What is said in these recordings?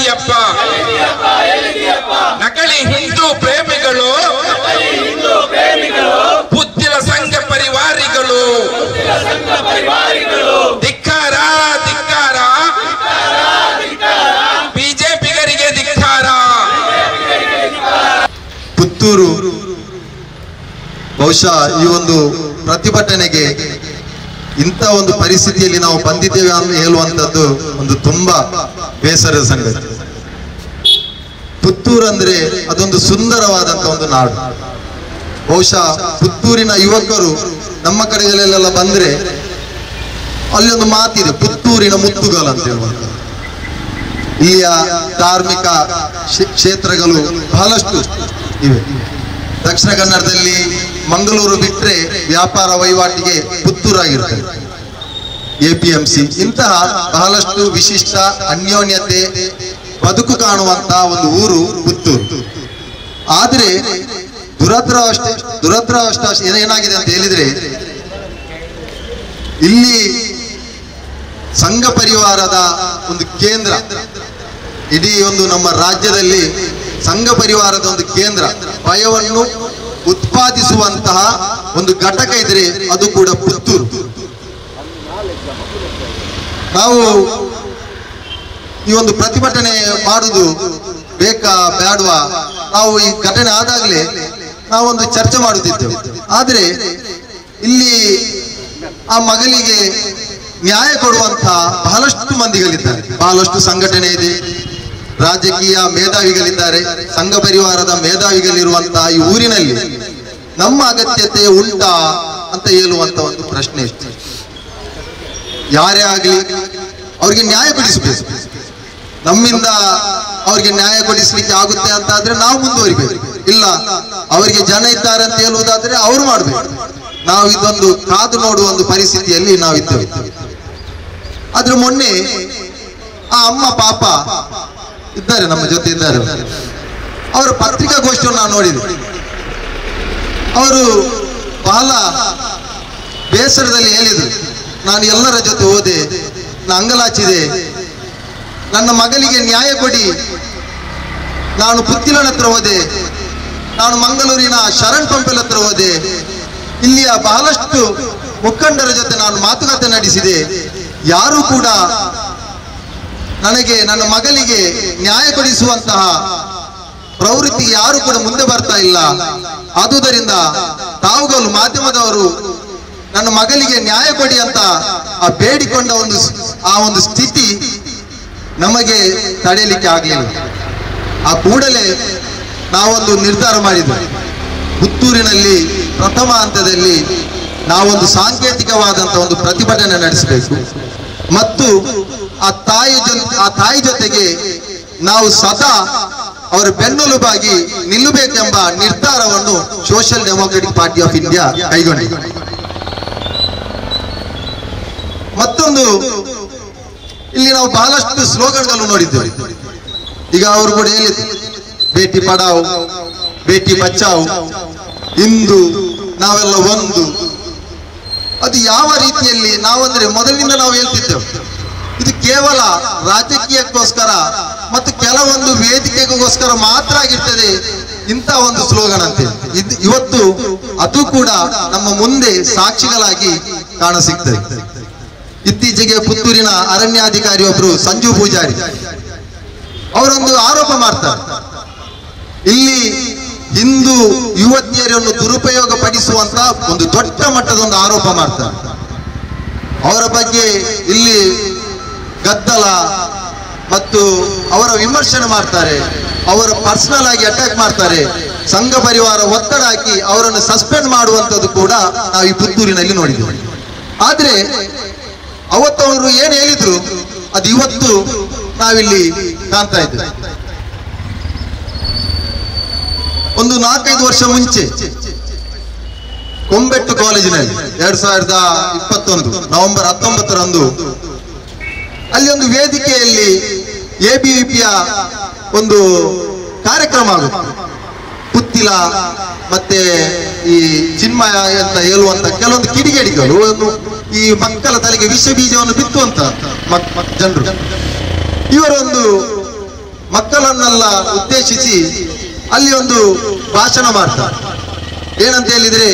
ಎಲ್ಲಿದೆಯಪ್ಪ ನಕಲಿ ಹಿಂದೂ ಪ್ರೇಮಿಗಳು, ಬುದ್ಧಿಲ ಸಂಘ ಪರಿವಾರಿಗಳು, ಧಿಕ್ಕಾರ ಧಿಕ್ಕಾರ, ಬಿಜೆಪಿಗರಿಗೆ ಧಿಕ್ಕಾರ. ಪುತ್ತೂರು ಬಹುಶಃ ಈ ಒಂದು ಪ್ರತಿಭಟನೆಗೆ ಇಂಥ ಒಂದು ಪರಿಸ್ಥಿತಿಯಲ್ಲಿ ನಾವು ಬಂದಿದ್ದೇವೆ ಅಂತ ಹೇಳುವಂಥದ್ದು ಒಂದು ತುಂಬಾ ಬೇಸರದ ಸಂಗತಿ. ಪುತ್ತೂರು ಅಂದ್ರೆ ಅದೊಂದು ಸುಂದರವಾದಂತ ಒಂದು ನಾಡು. ಬಹುಶಃ ಪುತ್ತೂರಿನ ಯುವಕರು ನಮ್ಮ ಕಡೆಗಳಲ್ಲೆಲ್ಲ ಬಂದ್ರೆ ಅಲ್ಲಿ ಒಂದು ಮಾತಿದೆ, ಪುತ್ತೂರಿನ ಮುತ್ತುಗಳು ಅಂತ ಹೇಳುವಂಥದ್ದು. ಇಲ್ಲಿಯ ಧಾರ್ಮಿಕ ಕ್ಷೇತ್ರಗಳು ಬಹಳಷ್ಟು ಇವೆ. ದಕ್ಷಿಣ ಕನ್ನಡದಲ್ಲಿ ಮಂಗಳೂರು ಬಿಟ್ಟರೆ ವ್ಯಾಪಾರ ವಹಿವಾಟಿಗೆ ಪುತ್ತೂರಾಗಿರ್ತದೆ. APMC ಇಂತಹ ಬಹಳಷ್ಟು ವಿಶಿಷ್ಟ ಅನ್ಯೋನ್ಯತೆ ಬದುಕು ಕಾಣುವಂತಹ ಒಂದು ಊರು ಪುತ್ತೂರು. ಆದ್ರೆ ದುರದೃಷ್ಟ ಏನಾಗಿದೆ ಅಂತ ಹೇಳಿದ್ರೆ, ಇಲ್ಲಿ ಸಂಘ ಪರಿವಾರದ ಒಂದು ಕೇಂದ್ರ, ಇಡೀ ಒಂದು ನಮ್ಮ ರಾಜ್ಯದಲ್ಲಿ ಸಂಘ ಪರಿವಾರದ ಒಂದು ಕೇಂದ್ರ, ಭಯವನ್ನು ಉತ್ಪಾದಿಸುವಂತಹ ಒಂದು ಘಟಕ ಇದ್ರೆ ಅದು ಕೂಡ ಪುತ್ತೂರು. ನಾವು ಈ ಒಂದು ಪ್ರತಿಭಟನೆ ಮಾಡುದು ಬೇಕಾ ಬೇಡವಾ, ನಾವು ಈ ಘಟನೆ ಆದಾಗಲೇ ನಾವೊಂದು ಚರ್ಚೆ ಮಾಡುತ್ತಿದ್ದೆವು. ಆದ್ರೆ ಇಲ್ಲಿ ಆ ಮಗಳಿಗೆ ನ್ಯಾಯ ಕೊಡುವಂತಹ ಬಹಳಷ್ಟು ಮಂದಿಗಳಿದ್ದಾರೆ, ಬಹಳಷ್ಟು ಸಂಘಟನೆ ಇದೆ, ರಾಜಕೀಯ ಮೇಧಾವಿಗಳಿದ್ದಾರೆ, ಸಂಘ ಪರಿವಾರದ ಮೇಧಾವಿಗಳಿರುವಂತಹ ಈ ಊರಿನಲ್ಲಿ ನಮ್ಮ ಅಗತ್ಯತೆ ಉಂಟಾ ಅಂತ ಹೇಳುವಂತ ಒಂದು ಪ್ರಶ್ನೆ ಇತ್ತು. ಯಾರೇ ಆಗಲಿ ಅವ್ರಿಗೆ ನ್ಯಾಯ ಕೊಡಿಸಬೇಕು. ನಮ್ಮಿಂದ ಅವ್ರಿಗೆ ನ್ಯಾಯ ಕೊಡಿಸ್ಲಿಕ್ಕೆ ಆಗುತ್ತೆ ಅಂತ ಆದ್ರೆ ನಾವು ಮುಂದುವರಿಬೇಕು. ಇಲ್ಲ ಅವರಿಗೆ ಜನ ಇದ್ದಾರೆ ಅಂತ ಹೇಳುವುದಾದ್ರೆ ಅವ್ರು ಮಾಡ್ಬೇಕು. ನಾವು ಇದೊಂದು ಕಾದು ನೋಡುವ ಒಂದು ಪರಿಸ್ಥಿತಿಯಲ್ಲಿ ನಾವಿದ್ದೇವೆ. ಆದ್ರೆ ಮೊನ್ನೆ ಆ ಅಮ್ಮ ಪಾಪ ಇದ್ದಾರೆ, ನಮ್ಮ ಜೊತೆ ಇದ್ದಾರೆ, ಅವರ ಪತ್ರಿಕಾಗೋಷ್ಠಿಯನ್ನು ನಾನು ನೋಡಿದೆ. ಅವರು ಬಹಳ ಬೇಸರದಲ್ಲಿ ಹೇಳಿದ್ರು, ನಾನು ಎಲ್ಲರ ಜೊತೆ ಹೋದೆ, ನಾನು ಅಂಗಲಾಚಿದೆ, ನನ್ನ ಮಗಳಿಗೆ ನ್ಯಾಯ ಕೊಡಿ, ನಾನು ಪುತ್ತಿಲನ ಹತ್ರ ಹೋದೆ, ನಾನು ಮಂಗಳೂರಿನ ಶರಣ್ ಪಂಪೆಲ್ ಹತ್ರ ಹೋದೆ, ಇಲ್ಲಿಯ ಬಹಳಷ್ಟು ಮುಖಂಡರ ಜೊತೆ ನಾನು ಮಾತುಕತೆ ನಡೆಸಿದೆ, ಯಾರು ಕೂಡ ನನಗೆ ನನ್ನ ಮಗಳಿಗೆ ನ್ಯಾಯ ಕೊಡಿಸುವಂತಹ ಪ್ರವೃತ್ತಿ ಯಾರು ಕೂಡ ಮುಂದೆ ಬರ್ತಾ ಇಲ್ಲ. ಆದುದರಿಂದ ತಾವುಗಳು ಮಾಧ್ಯಮದವರು ನನ್ನ ಮಗಳಿಗೆ ನ್ಯಾಯ ಕೊಡಿ ಅಂತ ಆ ಬೇಡಿಕೊಂಡ ಒಂದು ಸ್ಥಿತಿ ನಮಗೆ ತಡೆಯಲಿಕ್ಕೆ ಆಗಲಿಲ್ಲ. ಆ ಕೂಡಲೇ ನಾವೊಂದು ನಿರ್ಧಾರ ಮಾಡಿದ್ವಿ, ಪುತ್ತೂರಿನಲ್ಲಿ ಪ್ರಥಮ ಹಂತದಲ್ಲಿ ನಾವೊಂದು ಸಾಂಕೇತಿಕವಾದಂತಹ ಒಂದು ಪ್ರತಿಭಟನೆ ನಡೆಸಬೇಕು ಮತ್ತು ಆ ತಾಯಿ ಜೊತೆಗೆ ನಾವು ಸದಾ ಅವರ ಬೆನ್ನೆಲುಬಾಗಿ ನಿಲ್ಲಬೇಕೆಂಬ ನಿರ್ಧಾರವನ್ನು social democratic party of India ಕೈಗೊಂಡಿದೆ. ಮತ್ತೊಂದು, ಇಲ್ಲಿ ನಾವು ಬಹಳಷ್ಟು ಸ್ಲೋಗನ್ಗಳು ನೋಡಿದ್ದೇವೆ. ಈಗ ಅವರು ಕೂಡ ಹೇಳಿದ್ರು, ಬೇಟಿ ಪಡಾವ್, ಬೇಟಿ ಬಚಾವ್, ಇಂದು ನಾವೆಲ್ಲ ಒಂದು. ಅದು ಯಾವ ರೀತಿಯಲ್ಲಿ ನಾವಂದ್ರೆ ಮೊದಲಿನಿಂದ ನಾವು ಹೇಳ್ತಿದ್ದೇವೆ, ಇದು ಕೇವಲ ರಾಜಕೀಯಕ್ಕೋಸ್ಕರ ಮತ್ತು ಕೆಲವೊಂದು ವೇದಿಕೆಗೋಸ್ಕರ ಮಾತ್ರ ಆಗಿರ್ತದೆ ಇಂಥ ಒಂದು ಸ್ಲೋಗನ್ ಅಂತ. ಇವತ್ತು ಅದು ಕೂಡ ನಮ್ಮ ಮುಂದೆ ಸಾಕ್ಷಿಗಳಾಗಿ ಕಾಣಸಿಗ್ತದೆ. ಇತ್ತೀಚೆಗೆ ಪುತ್ತೂರಿನ ಅರಣ್ಯಾಧಿಕಾರಿ ಒಬ್ರು ಸಂಜು ಪೂಜಾರಿ ಅವರೊಂದು ಆರೋಪ ಮಾಡ್ತಾರೆ, ಇಲ್ಲಿ ಹಿಂದೂ ಯುವತಿಯರನ್ನು ದುರುಪಯೋಗ ಪಡಿಸುವಂತ ಒಂದು ದೊಡ್ಡ ಮಟ್ಟದ ಒಂದು ಆರೋಪ ಮಾಡ್ತಾರೆ. ಅವರ ಬಗ್ಗೆ ಇಲ್ಲಿ ಗದ್ದಲ ಮತ್ತು ಅವರ ವಿಮರ್ಶನೆ ಮಾಡ್ತಾರೆ, ಅವರ ಪರ್ಸನಲ್ ಆಗಿ ಅಟ್ಯಾಕ್ ಮಾಡ್ತಾರೆ, ಸಂಘ ಪರಿವಾರ ಒತ್ತಡ ಹಾಕಿ ಅವರನ್ನು ಸಸ್ಪೆಂಡ್ ಮಾಡುವಂಥದ್ದು ಕೂಡ ನಾವು ಈ ಪುತ್ತೂರಿನಲ್ಲಿ ನೋಡಿದ್ದೇವೆ. ಆದ್ರೆ ಅವತ್ತು ಅವರು ಏನು ಹೇಳಿದ್ರು ಅದು ಇವತ್ತು ನಾವಿಲ್ಲಿ ಕಾಣ್ತಾ ಇದ್ದೇವೆ. ಒಂದು 4-5 ವರ್ಷ ಮುಂಚೆ ಕೊಂಬೆಟ್ಟು ಕಾಲೇಜಿನಲ್ಲಿ 2021 ನವೆಂಬರ್ 19ರಂದು ಅಲ್ಲಿ ಒಂದು ವೇದಿಕೆಯಲ್ಲಿ ABVPಯ ಒಂದು ಕಾರ್ಯಕ್ರಮ ಆಗುತ್ತೆ. ಪುತ್ತಿಲ ಮತ್ತೆ ಈ ಚಿನ್ಮಯ ಅಂತ ಹೇಳುವಂತ ಕೆಲವೊಂದು ಕಿಡಿಗೇಡಿಗಳು ಈ ಮಕ್ಕಳ ತಲೆಗೆ ವಿಷ ಬೀಜವನ್ನು ಬಿತ್ತುವಂತ ಜನರು, ಇವರೊಂದು ಮಕ್ಕಳನ್ನೆಲ್ಲ ಉದ್ದೇಶಿಸಿ ಅಲ್ಲಿ ಒಂದು ಭಾಷಣ ಮಾಡ್ತಾರೆ. ಏನಂತ ಹೇಳಿದ್ರೆ,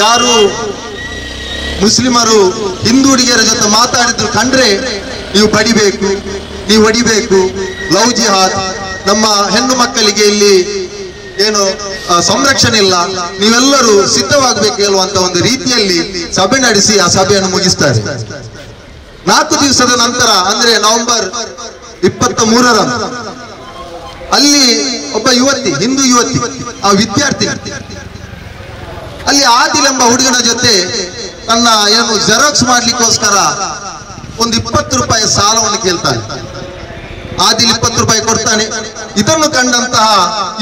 ಯಾರು ಮುಸ್ಲಿಮರು ಹಿಂದೂ ಹುಡುಗಿಯರ ಜೊತೆ ಮಾತಾಡಿದ್ರು ಕಂಡ್ರೆ ನೀವು ಬಡಿಬೇಕು, ನೀವು ಹೊಡಿಬೇಕು, ಲವ್ ಜಿಹಾದ್, ನಮ್ಮ ಹೆಣ್ಣು ಮಕ್ಕಳಿಗೆ ಇಲ್ಲಿ ಏನು ಸಂರಕ್ಷಣೆ ಇಲ್ಲ, ನೀವೆಲ್ಲರೂ ಸಿದ್ಧವಾಗಬೇಕು ಹೇಳುವಂತ ಒಂದು ರೀತಿಯಲ್ಲಿ ಸಭೆ ನಡೆಸಿ ಆ ಸಭೆಯನ್ನು ಮುಗಿಸ್ತಾರೆ. 4 ದಿವಸದ ನಂತರ ಅಂದ್ರೆ ನವೆಂಬರ್ 23ರಂದು ಅಲ್ಲಿ ಒಬ್ಬ ಯುವತಿ, ಹಿಂದೂ ಯುವತಿ, ಆ ವಿದ್ಯಾರ್ಥಿ ಅಲ್ಲಿ ಆದಿಲ್ ಎಂಬ ಹುಡುಗನ ಜೊತೆ ತನ್ನ ಏನು ಜೆರಾಕ್ಸ್ ಮಾಡ್ಲಿಕ್ಕೋಸ್ಕರ ಒಂದು 20 ರೂಪಾಯಿ ಸಾಲವನ್ನು ಕೇಳ್ತಾನೆ. ಆದಿಲ್ 20 ರೂಪಾಯಿ ಕೊಡ್ತಾನೆ. ಇದನ್ನು ಕಂಡಂತಹ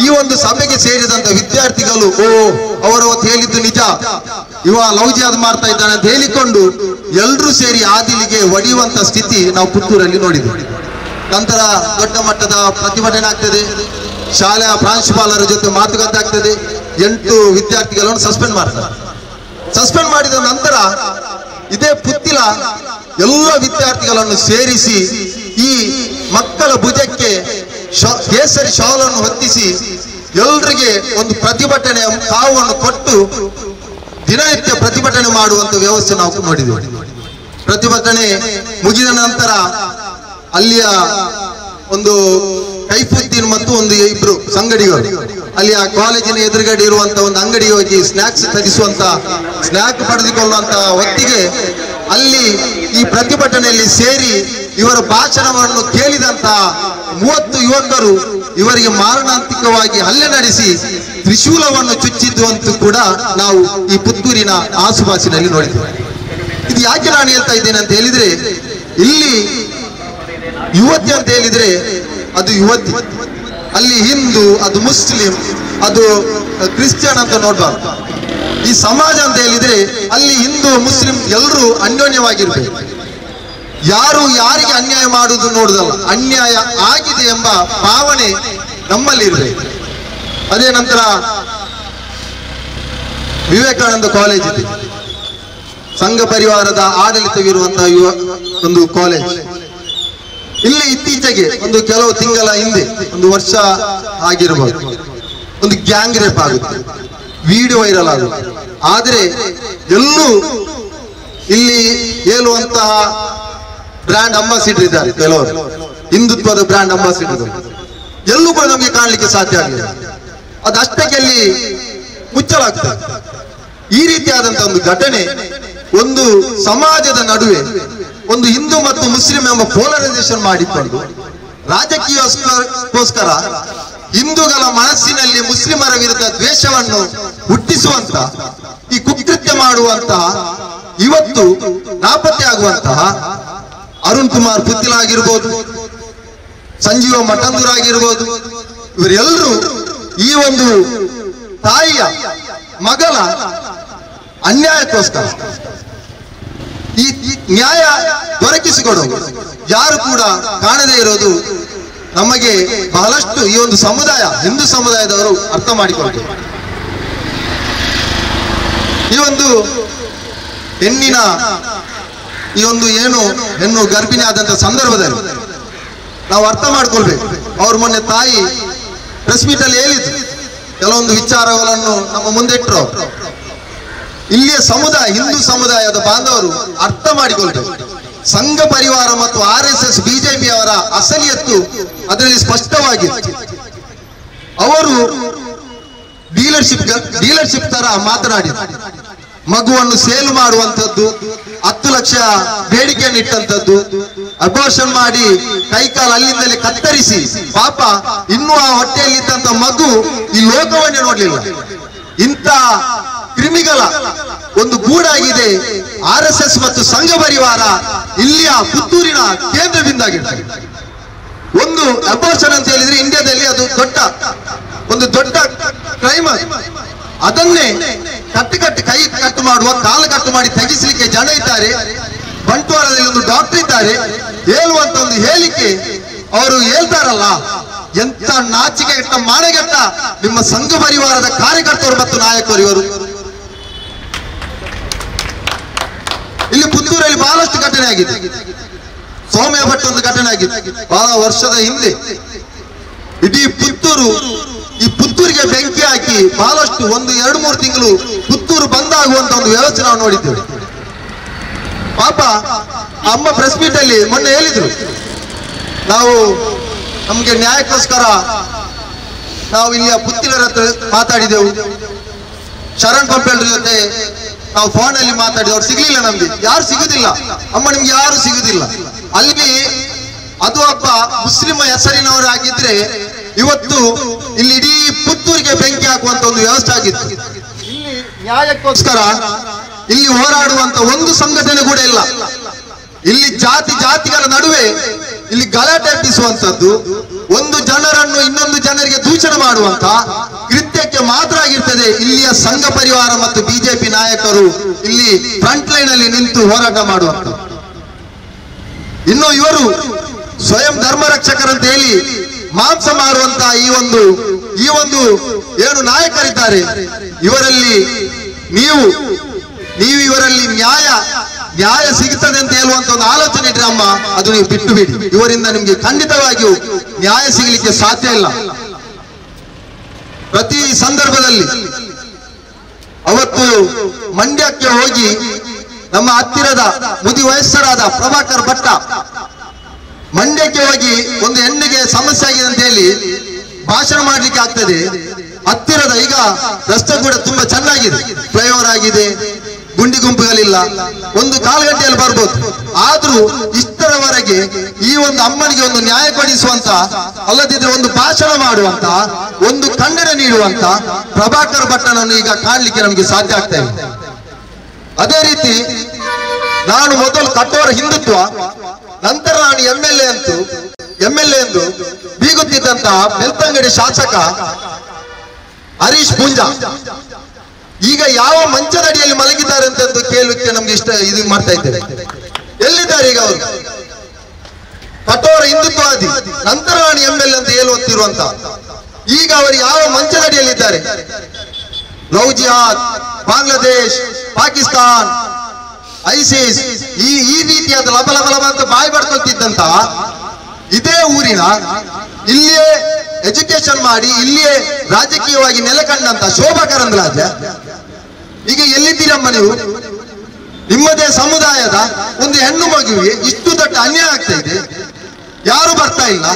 ಈ ಒಂದು ಸಭೆಗೆ ಸೇರಿದಂತ ವಿದ್ಯಾರ್ಥಿಗಳು, ಅವರವತ್ತು ಹೇಳಿದ್ದು ನಿಜ, ಇವ ಲವ್ ಜಿಹಾದ್ ಮಾಡ್ತಾ ಇದ್ದಾನೆ ಅಂತ ಹೇಳಿಕೊಂಡು ಎಲ್ರೂ ಸೇರಿ ಆದಿಲಿಗೆ ಹೊಡೆಯುವಂತ ಸ್ಥಿತಿ ನಾವು ಪುತ್ತೂರಲ್ಲಿ ನೋಡಿದ್ವಿ. ನಂತರ ದೊಡ್ಡ ಮಟ್ಟದ ಪ್ರತಿಭಟನೆ ಆಗ್ತದೆ, ಶಾಲೆಯ ಪ್ರಾಂಶುಪಾಲರ ಜೊತೆ ಮಾತುಕತೆ ಆಗ್ತದೆ, 8 ವಿದ್ಯಾರ್ಥಿಗಳನ್ನು ಸಸ್ಪೆಂಡ್ ಮಾಡ್ತಾರೆ. ಸಸ್ಪೆಂಡ್ ಮಾಡಿದ ನಂತರ ಇದೇ ಪುತ್ತಿಲ ಎಲ್ಲ ವಿದ್ಯಾರ್ಥಿಗಳನ್ನು ಸೇರಿಸಿ ಈ ಮಕ್ಕಳ ಭುಜಕ್ಕೆ ಕೇಸರಿ ಶಾಲನ್ನು ಹೊತ್ತಿಸಿ ಎಲ್ರಿಗೆ ಒಂದು ಪ್ರತಿಭಟನೆಯ ಕಾವನ್ನು ಕೊಟ್ಟು ದಿನನಿತ್ಯ ಪ್ರತಿಭಟನೆ ಮಾಡುವಂತ ವ್ಯವಸ್ಥೆ ನಾವು ನೋಡಿದ್ದೇವೆ. ಪ್ರತಿಭಟನೆ ಮುಗಿದ ನಂತರ ಅಲ್ಲಿಯ ಒಂದು ಕೈಫುದ್ದೀನ್ ಮತ್ತು ಒಂದು 2 ಸಂಗಡಿಗರು ಅಲ್ಲಿ ಆ ಕಾಲೇಜಿನ ಎದುರುಗಡೆ ಇರುವಂತ ಒಂದು ಅಂಗಡಿ ಹೋಗಿ ಸ್ನಾಕ್ಸ್ ತರಿಸುವಂತ, ಸ್ನಾಕ್ ಪಡೆದುಕೊಳ್ಳುವಂತ ಹೊತ್ತಿಗೆ ಅಲ್ಲಿ ಈ ಪ್ರತಿಭಟನೆಯಲ್ಲಿ ಸೇರಿ ಇವರ ಭಾಷಣವನ್ನು ಕೇಳಿದಂತಹ 30 ಯುವಕರು ಇವರಿಗೆ ಮಾರಣಾಂತಿಕವಾಗಿ ಹಲ್ಲೆ ನಡೆಸಿ ತ್ರಿಶೂಲವನ್ನು ಚುಚ್ಚಿದ್ದು ಅಂತೂ ಕೂಡ ನಾವು ಈ ಪುತ್ತೂರಿನ ಆಸುಪಾಸಿನಲ್ಲಿ ನೋಡಿದ್ದೇವೆ. ಇದು ಯಾಕೆ ನಾನು ಹೇಳ್ತಾ ಇದ್ದೇನೆ ಅಂತ ಹೇಳಿದ್ರೆ, ಇಲ್ಲಿ ಯುವತಿ ಅಂತ ಹೇಳಿದ್ರೆ ಅದು ಯುವತಿ, ಅಲ್ಲಿ ಹಿಂದೂ, ಅದು ಮುಸ್ಲಿಂ, ಅದು ಕ್ರಿಶ್ಚಿಯನ್ ಅಂತ ನೋಡ್ಬಾರ್ದು. ಈ ಸಮಾಜ ಅಂತ ಹೇಳಿದ್ರೆ ಅಲ್ಲಿ ಹಿಂದೂ ಮುಸ್ಲಿಂ ಎಲ್ಲರೂ ಅನ್ಯೋನ್ಯವಾಗಿರ್ಬೇಕು. ಯಾರು ಯಾರಿಗೆ ಅನ್ಯಾಯ ಮಾಡುವುದು ನೋಡುದಲ್ಲ, ಅನ್ಯಾಯ ಆಗಿದೆ ಎಂಬ ಭಾವನೆ ನಮ್ಮಲ್ಲಿ ಇರಬೇಕು. ಅದೇ ನಂತರ ವಿವೇಕಾನಂದ ಕಾಲೇಜ್ ಇದೆ, ಸಂಘ ಪರಿವಾರದ ಆಡಳಿತವಿರುವಂತಹ ಒಂದು ಕಾಲೇಜ್. ಇಲ್ಲಿ ಇತ್ತೀಚೆಗೆ ಒಂದು ಕೆಲವು ತಿಂಗಳ ಹಿಂದೆ, 1 ವರ್ಷ ಆಗಿರಬಹುದು, ಒಂದು ಗ್ಯಾಂಗ್ ರೇಪ್ ಆಗುತ್ತೆ, ವಿಡಿಯೋ ವೈರಲ್ ಆಗುತ್ತೆ. ಆದ್ರೆ ಎಲ್ಲೂ ಇಲ್ಲಿ ಹೇಳುವಂತಹ ಬ್ರ್ಯಾಂಡ್ ಅಂಬಾಸಿಡರ್ ಇದ್ದಾರೆ, ಕೆಲವರು ಹಿಂದುತ್ವದ ಬ್ರ್ಯಾಂಡ್ ಅಂಬಾಸಿಡರ್, ಎಲ್ಲೂ ಕೂಡ ನಮಗೆ ಕಾಣಲಿಕ್ಕೆ ಸಾಧ್ಯ ಆಗಲಿಲ್ಲ. ಅದಷ್ಟಕ್ಕೆ ಅಲ್ಲಿ ಮುಚ್ಚಲಾಗ್ತದೆ. ಈ ರೀತಿಯಾದಂತಹ ಒಂದು ಘಟನೆ ಒಂದು ಸಮಾಜದ ನಡುವೆ ಒಂದು ಹಿಂದೂ ಮತ್ತು ಮುಸ್ಲಿಂ ಎಂಬ ಪೋಲರೈಸೇಷನ್ ಮಾಡಿಕೊಂಡು ರಾಜಕೀಯಕ್ಕೋಸ್ಕರ ಹಿಂದೂಗಳ ಮನಸ್ಸಿನಲ್ಲಿ ಮುಸ್ಲಿಮರ ವಿರುದ್ಧ ದ್ವೇಷವನ್ನು ಹುಟ್ಟಿಸುವಂತ, ಈ ಕುಕೃತ್ಯ ಮಾಡುವಂತಹ, ಇವತ್ತು ನಾಪತ್ತೆ ಆಗುವಂತಹ ಅರುಣ್ ಕುಮಾರ್ ಪುತ್ತಿಲ ಆಗಿರ್ಬೋದು, ಸಂಜೀವ ಮಠಂದೂರ್ ಆಗಿರ್ಬೋದು, ಇವರೆಲ್ಲರೂ ಈ ಒಂದು ತಾಯಿಯ ಮಗಳ ಅನ್ಯಾಯಕ್ಕೋಸ್ಕರ ಈ ನ್ಯಾಯ ದೊರಕಿಸಿಕೊಡುವ ಯಾರು ಕೂಡ ಕಾಣದೇ ಇರೋದು ನಮಗೆ ಬಹಳಷ್ಟು ಈ ಒಂದು ಸಮುದಾಯ, ಹಿಂದೂ ಸಮುದಾಯದವರು ಅರ್ಥ ಮಾಡಿಕೊಳ್ತಾರೆ. ಈ ಒಂದು ಹೆಣ್ಣಿನ ಈ ಒಂದು ಹೆಣ್ಣು ಗರ್ಭಿಣಿ ಆದಂತ ಸಂದರ್ಭದಲ್ಲಿ ನಾವು ಅರ್ಥ ಮಾಡ್ಕೊಳ್ಬೇಕು. ಅವ್ರ ಮೊನ್ನೆ ತಾಯಿ ಪ್ರೆಸ್ ಮೀಟ್ ಅಲ್ಲಿ ಹೇಳಿದ್ರು, ಕೆಲವೊಂದು ವಿಚಾರಗಳನ್ನು ನಮ್ಮ ಮುಂದಿಟ್ಟರು. ಇಲ್ಲಿಯ ಸಮುದಾಯ, ಹಿಂದೂ ಸಮುದಾಯದ ಬಾಂಧವರು ಅರ್ಥ ಮಾಡಿಕೊಳ್ಬೇಕು. ಸಂಘ ಪರಿವಾರ ಮತ್ತು RSS ಬಿಜೆಪಿ ಅವರ ಅಸಲಿಯತ್ತು ಅದರಲ್ಲಿ ಸ್ಪಷ್ಟವಾಗಿತ್ತು. ಅವರು ಡೀಲರ್ಶಿಪ್ ತರ ಮಾತನಾಡಿದರು. ಮಗುವನ್ನು ಸೇಲ್ ಮಾಡುವಂತದ್ದು, 10 ಲಕ್ಷ ಬೇಡಿಕೆಯನ್ನು ಇಟ್ಟಂತದ್ದು, ಅಬೋರ್ಷನ್ ಮಾಡಿ ಕೈಕಾಲು ಅಲ್ಲಿಂದಲೇ ಕತ್ತರಿಸಿ, ಪಾಪ ಇನ್ನೂ ಆ ಹೊಟ್ಟೆಯಲ್ಲಿದ್ದಂತ ಮಗು ಈ ಲೋಕವನ್ನೇ ನೋಡ್ಲಿಲ್ಲ. ಇಂಥ ಕ್ರಿಮಿಗಳ ಒಂದು ಗೂಡಾಗಿದೆ RSS ಮತ್ತು ಸಂಘ ಪರಿವಾರ ಇಲ್ಲಿಯ ಪುತ್ತೂರಿನ ಕೇಂದ್ರ ಬಿಂದಾಗಿರ್ತದೆ. ಒಂದು ಅಬೋರ್ಷನ್ ಅಂತ ಹೇಳಿದ್ರೆ ಇಂಡಿಯಾದಲ್ಲಿ ಅದು ದೊಡ್ಡ ಕ್ರೈಮ್. ಅದನ್ನೇ ಕೈ ಕಟ್ಟು ಮಾಡುವ, ಕಾಲು ಕಟ್ಟು ಮಾಡಿ ತೆಗಿಸಲಿಕ್ಕೆ ಜನ ಇದ್ದಾರೆ. ಬಂಟ್ವಾಳದಲ್ಲಿ ಒಂದು ಡಾಕ್ಟರ್ ಇದ್ದಾರೆ. ಹೇಳುವಂತ ಒಂದು ಹೇಳಿಕೆ ಅವರು ಹೇಳ್ತಾರಲ್ಲ, ಎಂತ ನಾಚಿಕೆ ಕೆಟ್ಟ ಮಾನಗೆಟ್ಟ ನಿಮ್ಮ ಸಂಘ ಪರಿವಾರದ ಕಾರ್ಯಕರ್ತರು ಮತ್ತು ನಾಯಕರು ಇವರು. ಇಲ್ಲಿ ಪುತ್ತೂರಲ್ಲಿ ಬಹಳಷ್ಟು ಘಟನೆ ಆಗಿದೆ. ಸೌಮ್ಯ ಭಟ್ ಒಂದು ಘಟನೆ ಆಗಿತ್ತು ಬಹಳ ವರ್ಷದ ಹಿಂದೆ. ಇಡೀ ಈ ಪುತ್ತೂರಿಗೆ ಬೆಂಕಿ ಹಾಕಿ ಬಹಳಷ್ಟು 1-2-3 ತಿಂಗಳು ಪುತ್ತೂರು ಬಂದಾಗುವಂತ ಒಂದು ವ್ಯವಸ್ಥೆ ನಾವು ನೋಡಿದ್ದೇವೆ. ಪಾಪ ಅಮ್ಮ ಪ್ರೆಸ್ ಮೀಟ್ ಅಲ್ಲಿ ಮೊನ್ನೆ ಹೇಳಿದ್ರು, ನಾವು ನಮ್ಗೆ ನ್ಯಾಯಕ್ಕೋಸ್ಕರ ನಾವು ಇಲ್ಲಿಯ ಪುತ್ತಿಲರ ಹತ್ರ ಮಾತಾಡಿದೆವು, ಶರಣ್ ಪಂಪೆಲ್ರ ಜೊತೆ ನಾವು ಫೋನ್ ಅಲ್ಲಿ ಮಾತಾಡಿದೆವು, ಅವ್ರು ಸಿಗ್ಲಿಲ್ಲ, ನಮ್ಗೆ ಯಾರು ಸಿಗುದಿಲ್ಲ ಅಮ್ಮ, ನಿಮ್ಗೆ ಯಾರು ಸಿಗುದಿಲ್ಲ. ಅಲ್ಲಿ ಅದು ಒಬ್ಬ ಮುಸ್ಲಿಂ ಹೆಸರಿನವರಾಗಿದ್ರೆ ಇವತ್ತು ಇಲ್ಲಿ ಇಡೀ ಪುತ್ತೂರಿಗೆ ಬೆಂಕಿ ಹಾಕುವಂತ ಒಂದು ವ್ಯವಸ್ಥೆ ಆಗಿತ್ತು. ಇಲ್ಲಿ ನ್ಯಾಯಕ್ಕೋಸ್ಕರ ಇಲ್ಲಿ ಹೋರಾಡುವಂತ ಒಂದು ಸಂಘಟನೆ ಕೂಡ ಇಲ್ಲ. ಇಲ್ಲಿ ಜಾತಿಗಳ ನಡುವೆ ಇಲ್ಲಿ ಗಲಾಟೆ ಎಬ್ಬಿಸುವಂತದ್ದು, ಒಂದು ಜನರನ್ನು ಇನ್ನೊಂದು ಜನರಿಗೆ ದೂಷಣೆ ಮಾಡುವಂತ ಕೃತ್ಯಕ್ಕೆ ಮಾತ್ರ ಆಗಿರ್ತದೆ ಇಲ್ಲಿಯ ಸಂಘ ಪರಿವಾರ ಮತ್ತು ಬಿಜೆಪಿ ನಾಯಕರು ಇಲ್ಲಿ ಫ್ರಂಟ್ ಲೈನ್ ಅಲ್ಲಿ ನಿಂತು ಹೋರಾಟ ಮಾಡುವಂತ. ಇನ್ನು ಇವರು ಸ್ವಯಂ ಧರ್ಮ ರಕ್ಷಕರಂತ ಹೇಳಿ ಮಾಂಸ ಮಾರುವಂತ ಈ ಒಂದು ಏನು ನಾಯಕರಿದ್ದಾರೆ, ಇವರಲ್ಲಿ ನೀವು ಇವರಲ್ಲಿ ನ್ಯಾಯ ಸಿಗುತ್ತದೆ ಅಂತ ಹೇಳುವಂತ ಒಂದು ಆಲೋಚನೆ ಇದ್ರೆ ಅಮ್ಮ, ಅದು ನೀವು ಬಿಟ್ಟು ಬಿಡಿ. ಇವರಿಂದ ನಿಮ್ಗೆ ಖಂಡಿತವಾಗಿಯೂ ನ್ಯಾಯ ಸಿಗಲಿಕ್ಕೆ ಸಾಧ್ಯ ಇಲ್ಲ. ಪ್ರತಿ ಸಂದರ್ಭದಲ್ಲಿ ಅವತ್ತು ಮಂಡ್ಯಕ್ಕೆ ಹೋಗಿ ನಮ್ಮ ಹತ್ತಿರದ ಮುದಿ ವಯಸ್ಸರಾದ ಪ್ರಭಾಕರ್ ಭಟ್ಟ ಮಂಡ್ಯಕ್ಕೆ ಹೋಗಿ ಒಂದು ಹೆಣ್ಣಿಗೆ ಸಮಸ್ಯೆ ಆಗಿದೆ ಅಂತ ಹೇಳಿ ಭಾಷಣ ಮಾಡ್ಲಿಕ್ಕೆ ಆಗ್ತದೆ. ಹತ್ತಿರದ ಈಗ ರಸ್ತೆ ಕೂಡ ತುಂಬಾ ಚೆನ್ನಾಗಿದೆ, ಫ್ಲೈಓವರ್ ಆಗಿದೆ, ಗುಂಡಿ ಗುಂಪುಗಳಿಲ್ಲ, 1-4 ಗಂಟೆಯಲ್ಲಿ ಬರ್ಬೋದು. ಆದ್ರೂ ಇಷ್ಟರವರೆಗೆ ಈ ಒಂದು ಅಮ್ಮನಿಗೆ ಒಂದು ನ್ಯಾಯ ಕೊಡಿಸುವಂತ, ಅಲ್ಲದಿದ್ರೆ ಒಂದು ಭಾಷಣ ಮಾಡುವಂತ, ಒಂದು ಖಂಡನೆ ನೀಡುವಂತ ಪ್ರಭಾಕರ್ ಭಟ್ಟನನ್ನು ಈಗ ಕಾಣ್ಲಿಕ್ಕೆ ನಮಗೆ ಸಾಧ್ಯ ಆಗ್ತಾ ಇದೆ. ಅದೇ ರೀತಿ ನಾನು ಮೊದಲು ಕಟ್ಟೋರ ಹಿಂದುತ್ವ, ನಂತರ ನಾನು ಎಂಎಲ್ಎ ಎಂದು ಬೀಗುತ್ತಿದ್ದಂತಹ ಬೆಳ್ತಂಗಡಿ ಶಾಸಕ ಹರೀಶ್ ಪೂಂಜಾ ಈಗ ಯಾವ ಮಂಚದಡಿಯಲ್ಲಿ ಮಲಗಿದ್ದಾರೆ ಅಂತ ಕೇಳಲಿಕ್ಕೆ ನಮ್ಗೆ ಇದು ಮಾಡ್ತಾ ಇದ್ದೇವೆ. ಎಲ್ಲಿದ್ದಾರೆ ಈಗ ಅವರು? ಕಠೋರ ಹಿಂದುತ್ವವಾದಿ, ನಂತರ ನಾನು ಎಂಎಲ್ಎ ಅಂತ ಹೇಳುತ್ತಿರುವಂತ, ಈಗ ಅವರು ಯಾವ ಮಂಚದಡಿಯಲ್ಲಿದ್ದಾರೆ? ಲವ್ ಜಿಹಾದ್, ಬಾಂಗ್ಲಾದೇಶ್, ಪಾಕಿಸ್ತಾನ್, ಐಸಿಸ್, ಈ ರೀತಿಯಾದ ಲಬಲಬಲಬ ಅಂತ ಬಾಯಿ ಬಡ್ಕೊಳ್ತಿದ್ದಂತ ಇದೇ ಊರಿನ ಇಲ್ಲಿಯೇ ಎಜುಕೇಶನ್ ಮಾಡಿ ಇಲ್ಲಿಯೇ ರಾಜಕೀಯವಾಗಿ ನೆಲೆಕಂಡಂತ ಶೋಭಾ ಕರಂದ್ಲಾಜೆ ಈಗ ಎಲ್ಲಿದ್ದೀರಮ್ಮ ನೀವು? ನಿಮ್ಮದೇ ಸಮುದಾಯದ ಒಂದು ಹೆಣ್ಣು ಮಗುವಿಗೆ ಇಷ್ಟು ದೊಡ್ಡ ಅನ್ಯಾಯ ಆಗ್ತಾ ಇದೆ, ಯಾರು ಬರ್ತಾ ಇಲ್ಲ.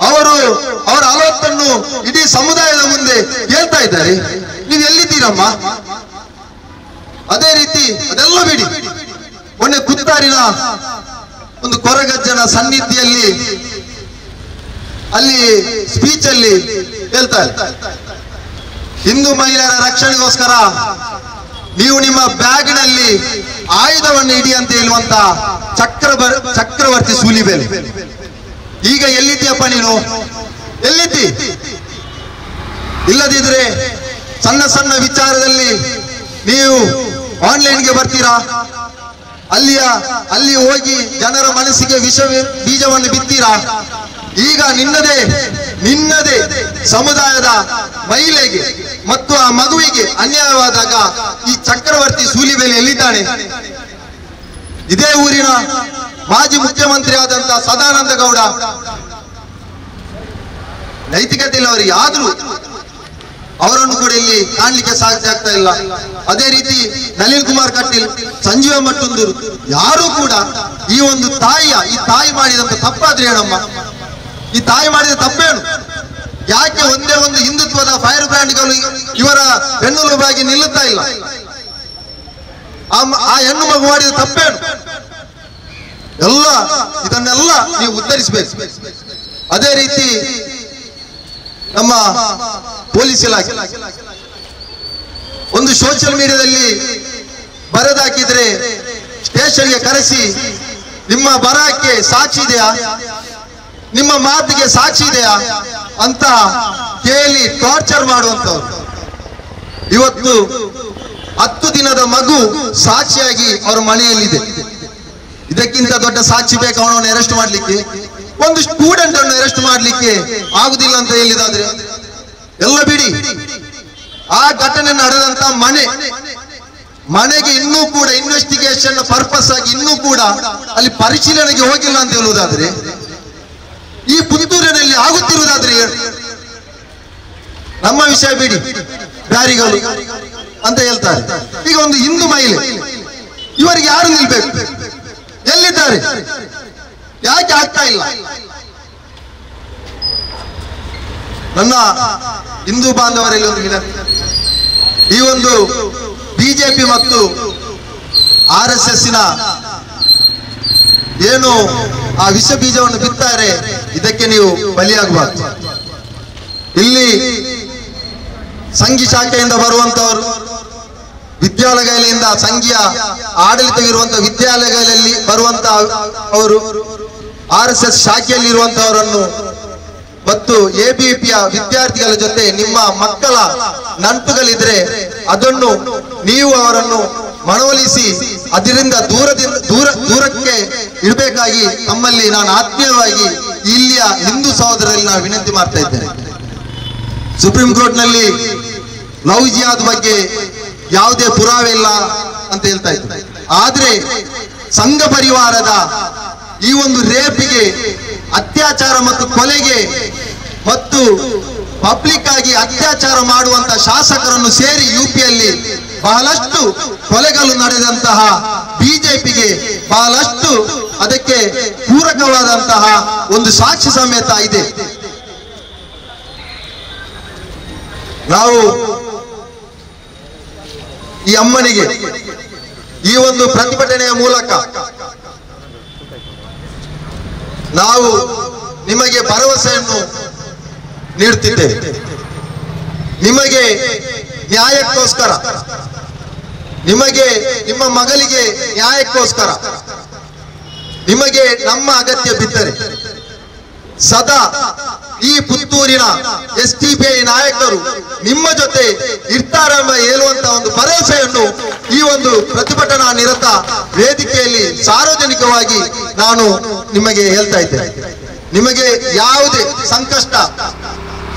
ಅವರ ಅಲವತ್ತನ್ನು ಇಡೀ ಸಮುದಾಯದ ಮುಂದೆ ಹೇಳ್ತಾ ಇದ್ದಾರೆ, ನೀವು ಎಲ್ಲಿದ್ದೀರಮ್ಮ? ಅದೇ ರೀತಿ ಅದೆಲ್ಲ ಬಿಡಿ, ಮೊನ್ನೆ ಕುತ್ತಾರಿನ ಒಂದು ಕೊರಗಜ್ಜನ ಸನ್ನಿಧಿಯಲ್ಲಿ ಅಲ್ಲಿ ಸ್ಪೀಚ್ ಅಲ್ಲಿ ಹೇಳ್ತಾರೆ, ಹಿಂದೂ ಮಹಿಳೆಯರ ರಕ್ಷಣೆಗೋಸ್ಕರ ನೀವು ನಿಮ್ಮ ಬ್ಯಾಗ್ನಲ್ಲಿ ಆಯುಧವನ್ನು ಇಡಿ ಅಂತ ಹೇಳುವಂತ ಚಕ್ರವರ್ತಿ ಸೂಲಿಬೇಲಿ. ಈಗ ಎಲ್ಲಿದ್ದೀಯಪ್ಪ ನೀನು? ಎಲ್ಲಿದ್ದಿ? ಇಲ್ಲದಿದ್ರೆ ಸಣ್ಣ ವಿಚಾರದಲ್ಲಿ ನೀವು ಆನ್ಲೈನ್ಗೆ ಬರ್ತೀರಾ, ಅಲ್ಲಿ ಹೋಗಿ ಜನರ ಮನಸ್ಸಿಗೆ ಬೀಜವನ್ನು ಬಿತ್ತೀರಾ. ಈಗ ನಿನ್ನದೇ ಸಮುದಾಯದ ಮಹಿಳೆಗೆ ಮತ್ತು ಆ ಮಗುವಿಗೆ ಅನ್ಯಾಯವಾದಾಗ ಈ ಚಕ್ರವರ್ತಿ ಸೂಲಿಬೇಲಿ ಎಲ್ಲಿದ್ದಾನೆ? ಇದೇ ಊರಿನ ಮಾಜಿ ಮುಖ್ಯಮಂತ್ರಿ ಆದಂತಹ ಸದಾನಂದ ಗೌಡ, ನೈತಿಕತೆ ಇಲ್ಲ ಅವರಿಗೆ, ಆದ್ರೂ ಅವರನ್ನು ಕೂಡ ಇಲ್ಲಿ ಕಾಣ್ಲಿಕ್ಕೆ ಸಾಧ್ಯ ಆಗ್ತಾ ಇಲ್ಲ. ಅದೇ ರೀತಿ ನಳಿನ್ ಕುಮಾರ್ ಕಟೀಲ್, ಸಂಜೀವ ಮಟ್ಟುಂದೂರು, ಯಾರು ಕೂಡ ಈ ಒಂದು ಈ ತಾಯಿ ಮಾಡಿದಂತ ತಪ್ಪಾದ್ರೆ ಏನಮ್ಮ? ಈ ತಾಯಿ ಮಾಡಿದ ತಪ್ಪೇನು? ಯಾಕೆ ಒಂದೇ ಒಂದು ಹಿಂದುತ್ವದ ಫೈರ್ ಬ್ರ್ಯಾಂಡ್ಗಳು ಇವರ ಬೆನ್ನೆಲುಬಾಗಿ ನಿಲ್ಲುತ್ತಾ ಇಲ್ಲ? ಆ ಹೆಣ್ಣು ಮಗು ಮಾಡಿದ ತಪ್ಪೇನು? ಇದನ್ನೆಲ್ಲ ನೀವು ಉತ್ತರಿಸಬೇಕು. ಅದೇ ರೀತಿ ನಮ್ಮ ಪೊಲೀಸ್ ಇಲಾಖೆ ಒಂದು ಸೋಷಿಯಲ್ ಮೀಡಿಯಾದಲ್ಲಿ ಬರೆದಾಕಿದ್ರೆ ಸ್ಟೇಷನ್ಗೆ ಕರೆಸಿ ನಿಮ್ಮ ಬರಹಕ್ಕೆ ಸಾಕ್ಷಿ ಇದೆಯಾ, ನಿಮ್ಮ ಮಾತಿಗೆ ಸಾಕ್ಷಿ ಇದೆಯಾ ಅಂತ ಕೇಳಿ ಟಾರ್ಚರ್ ಮಾಡುವಂತವ್ರು. ಇವತ್ತು 10 ದಿನದ ಮಗು ಸಾಕ್ಷಿಯಾಗಿ ಅವರ ಮನೆಯಲ್ಲಿದೆ. ಇದಕ್ಕಿಂತ ದೊಡ್ಡ ಸಾಕ್ಷಿ ಬೇಕು ಅವನನ್ನು ಅರೆಸ್ಟ್ ಮಾಡ್ಲಿಕ್ಕೆ? ಒಂದು ಸ್ಟೂಡೆಂಟ್ ಅನ್ನು ಅರೆಸ್ಟ್ ಮಾಡ್ಲಿಕ್ಕೆ ಆಗುದಿಲ್ಲ ಅಂತ ಹೇಳಿದಾದ್ರೆ ಎಲ್ಲ ಬಿಡಿ. ಆ ಘಟನೆ ನಡೆದಂತ ಮನೆ ಮನೆಗೆ ಇನ್ನೂ ಕೂಡ ಇನ್ವೆಸ್ಟಿಗೇಷನ್ ಪರ್ಪಸ್ ಆಗಿ ಇನ್ನೂ ಕೂಡ ಅಲ್ಲಿ ಪರಿಶೀಲನೆಗೆ ಹೋಗಿಲ್ಲ ಅಂತ ಹೇಳುವುದಾದ್ರೆ, ಈ ಪುತ್ತೂರಿನಲ್ಲಿ ಆಗುತ್ತಿರುವುದಾದ್ರೆ ನಮ್ಮ ವಿಷಯ ಬಿಡಿ, ಬ್ಯಾರಿಗಳು ಅಂತ ಹೇಳ್ತಾರೆ. ಈಗ ಒಂದು ಹಿಂದೂ ಮಹಿಳೆ, ಇವರಿಗೆ ಯಾರು ನಿಲ್ಬೇಕು? ಎಲ್ಲಿದ್ದಾರೆ? ಯಾಕೆ ಆಗ್ತಾ ಇಲ್ಲ? ನನ್ನ ಹಿಂದೂ ಬಾಂಧವರಲ್ಲಿ ಒಂದು ವಿನಂತಿ, ಈ ಒಂದು ಬಿಜೆಪಿ ಮತ್ತು RSSನ ಏನು ಆ ವಿಷ ಬೀಜವನ್ನು ಬಿತ್ತಾರೆ, ಇದಕ್ಕೆ ನೀವು ಬಲಿಯಾಗಬಾರ್ದು. ಇಲ್ಲಿ ಸಂಘಿ ಶಾಖೆಯಿಂದ ಬರುವಂತವರು, ವಿದ್ಯಾಲಯಗಳಿಂದ ಸಂಘೀಯ ಆಡಳಿತವಿರುವಂತಹ ವಿದ್ಯಾಲಯಗಳಲ್ಲಿ ಬರುವಂತಹ ಅವರು, RSS ಶಾಖೆಯಲ್ಲಿ ಇರುವಂತಹವರನ್ನು ಮತ್ತು ABVP ವಿದ್ಯಾರ್ಥಿಗಳ ಜೊತೆ ನಿಮ್ಮ ಮಕ್ಕಳ ನಂಟುಗಳಿದ್ರೆ ಅದನ್ನು ನೀವು ಅವರನ್ನು ಮನವೊಲಿಸಿ ಅದರಿಂದ ದೂರಕ್ಕೆ ಇಡಬೇಕಾಗಿ ತಮ್ಮಲ್ಲಿ ನಾನು ಆತ್ಮೀಯವಾಗಿ ಇಲ್ಲಿಯ ಹಿಂದೂ ಸಹೋದರರಲ್ಲಿ ನಾನು ವಿನಂತಿ ಮಾಡ್ತಾ ಇದ್ದೇನೆ. ಸುಪ್ರೀಂ ಕೋರ್ಟ್ ನಲ್ಲಿ ಲವ್ ಜಿಹಾದ್ ಬಗ್ಗೆ ಯಾವುದೇ ಪುರಾವೆ ಇಲ್ಲ ಅಂತ ಹೇಳ್ತಾ ಇದ್ದಾರೆ. ಆದ್ರೆ ಸಂಘ ಪರಿವಾರದ ಈ ಒಂದು ರೇಪಿಗೆ, ಅತ್ಯಾಚಾರ ಮತ್ತು ಕೊಲೆಗೆ ಮತ್ತು ಪಬ್ಲಿಕ್ ಆಗಿ ಅತ್ಯಾಚಾರ ಮಾಡುವಂತ ಶಾಸಕರನ್ನು ಸೇರಿ UPಯಲ್ಲಿ ಬಹಳಷ್ಟು ಕೊಲೆಗಳು ನಡೆದಂತಹ ಬಿಜೆಪಿಗೆ ಬಹಳಷ್ಟು ಅದಕ್ಕೆ ಪೂರಕವಾದಂತಹ ಒಂದು ಸಾಕ್ಷಿ ಸಮೇತ ಇದೆ. ನಾವು ಈ ಅಮ್ಮನಿಗೆ ಈ ಒಂದು ಪ್ರತಿಭಟನೆಯ ಮೂಲಕ ನಾವು ನಿಮಗೆ ಭರವಸೆಯನ್ನು ನೀಡುತ್ತಿದ್ದೇವೆ. ನಿಮಗೆ ನ್ಯಾಯಕ್ಕೋಸ್ಕರ, ನಿಮಗೆ ನಿಮ್ಮ ಮಗಳಿಗೆ ನ್ಯಾಯಕ್ಕೋಸ್ಕರ ನಿಮಗೆ ನಮ್ಮ ಅಗತ್ಯ ಬಿದ್ದರೆ ಸದಾ ಈ ಪುತ್ತೂರಿನ SDPI ನಾಯಕರು ನಿಮ್ಮ ಜೊತೆ ಇರ್ತಾರೆಂಬ ಹೇಳುವಂತಹ ಒಂದು ಭರವಸೆಯನ್ನು ಈ ಒಂದು ಪ್ರತಿಭಟನಾ ನಿರತ ವೇದಿಕೆಯಲ್ಲಿ ಸಾರ್ವಜನಿಕವಾಗಿ ನಾನು ನಿಮಗೆ ಹೇಳ್ತಾ ಇದ್ದೇನೆ. ನಿಮಗೆ ಯಾವುದೇ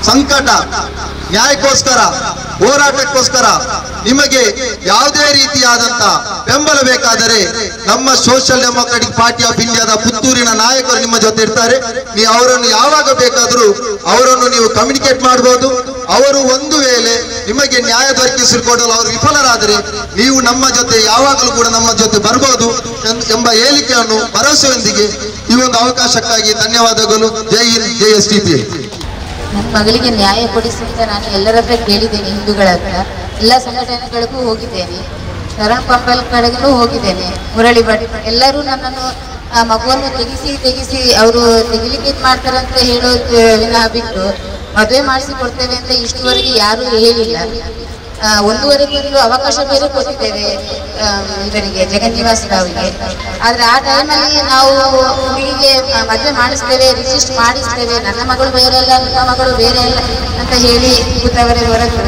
ಸಂಕಟ ನ್ಯಾಯಕ್ಕೋಸ್ಕರ ಹೋರಾಟಕ್ಕೋಸ್ಕರ ನಿಮಗೆ ಯಾವುದೇ ರೀತಿಯಾದಂತ ಬೆಂಬಲ ಬೇಕಾದರೆ ನಮ್ಮ ಸೋಷಿಯಲ್ ಡೆಮೊಕ್ರಾಟಿಕ್ ಪಾರ್ಟಿ ಆಫ್ ಇಂಡಿಯಾದ ಪುತ್ತೂರಿನ ನಾಯಕರು ನಿಮ್ಮ ಜೊತೆ ಇರ್ತಾರೆ. ನೀವು ಅವರನ್ನು ಯಾವಾಗ ಬೇಕಾದರೂ ಅವರನ್ನು ನೀವು ಕಮ್ಯುನಿಕೇಟ್ ಮಾಡಬಹುದು. ಅವರು ಒಂದು ವೇಳೆ ನಿಮಗೆ ನ್ಯಾಯ ದೊರಕಿಸಿಕೊಡಲು ಅವರು ವಿಫಲರಾದರೆ ನೀವು ನಮ್ಮ ಜೊತೆ ಯಾವಾಗಲೂ ಕೂಡ ನಮ್ಮ ಜೊತೆ ಬರಬಹುದು ಎಂಬ ಹೇಳಿಕೆಯನ್ನು ಭರವಸೆಯೊಂದಿಗೆ ಈ ಒಂದು ಅವಕಾಶಕ್ಕಾಗಿ ಧನ್ಯವಾದಗಳು. ಜೈ ಹಿಂದ್, ಜೈ SDPI. ನನ್ನ ಮಗಳಿಗೆ ನ್ಯಾಯ ಕೊಡಿಸಿ ಅಂತ ನಾನು ಎಲ್ಲರ ಹತ್ರ ಕೇಳಿದ್ದೇನೆ. ಹಿಂದೂಗಳ ಹತ್ರ ಎಲ್ಲ ಸಂಘಟನೆಗಳಿಗೂ ಹೋಗಿದ್ದೇನೆ, ಶರಣ್ ಪಂಪಲ್ ಕಡೆಗೂ ಹೋಗಿದ್ದೇನೆ, ಮುರಳಿ ಭಟ್ ಎಲ್ಲರೂ ನನ್ನನ್ನು ಆ ಮಗುವನ್ನು ತೆಗಿಸಿ ಅವರು ತೆಗಿಲಿಕ್ಕೆ ಇದು ಮಾಡ್ತಾರಂತ ಹೇಳೋದು ವಿನಃ ಬಿಟ್ಟು ಮದುವೆ ಮಾಡಿಸಿ ಕೊಡ್ತೇವೆ ಅಂತ ಇಷ್ಟುವರೆಗೆ ಯಾರೂ ಹೇಳಿಲ್ಲ. 1.5 ತಿಂಗಳು ಅವಕಾಶ ಬೇರೆ ಕೊಟ್ಟಿದ್ದೇವೆ ಇವರಿಗೆ, ಜಗನ್ನಿವಾಸ್ ರಾವ್ಗೆ. ಆದರೆ ಆ ಟೈಮಲ್ಲಿ ನಾವು ಹುಡುಗಿಗೆ ಮದುವೆ ಮಾಡಿಸ್ತೇವೆ, ರಿಜಿಸ್ಟರ್ ಮಾಡಿಸ್ತೇವೆ, ನನ್ನ ಮಗಳು ಬೇರೆ ಅಲ್ಲ, ನನ್ನ ಮಗಳು ಬೇರೆ ಅಲ್ಲ ಅಂತ ಹೇಳಿ ಕೂತವರೇ ಹೊರತು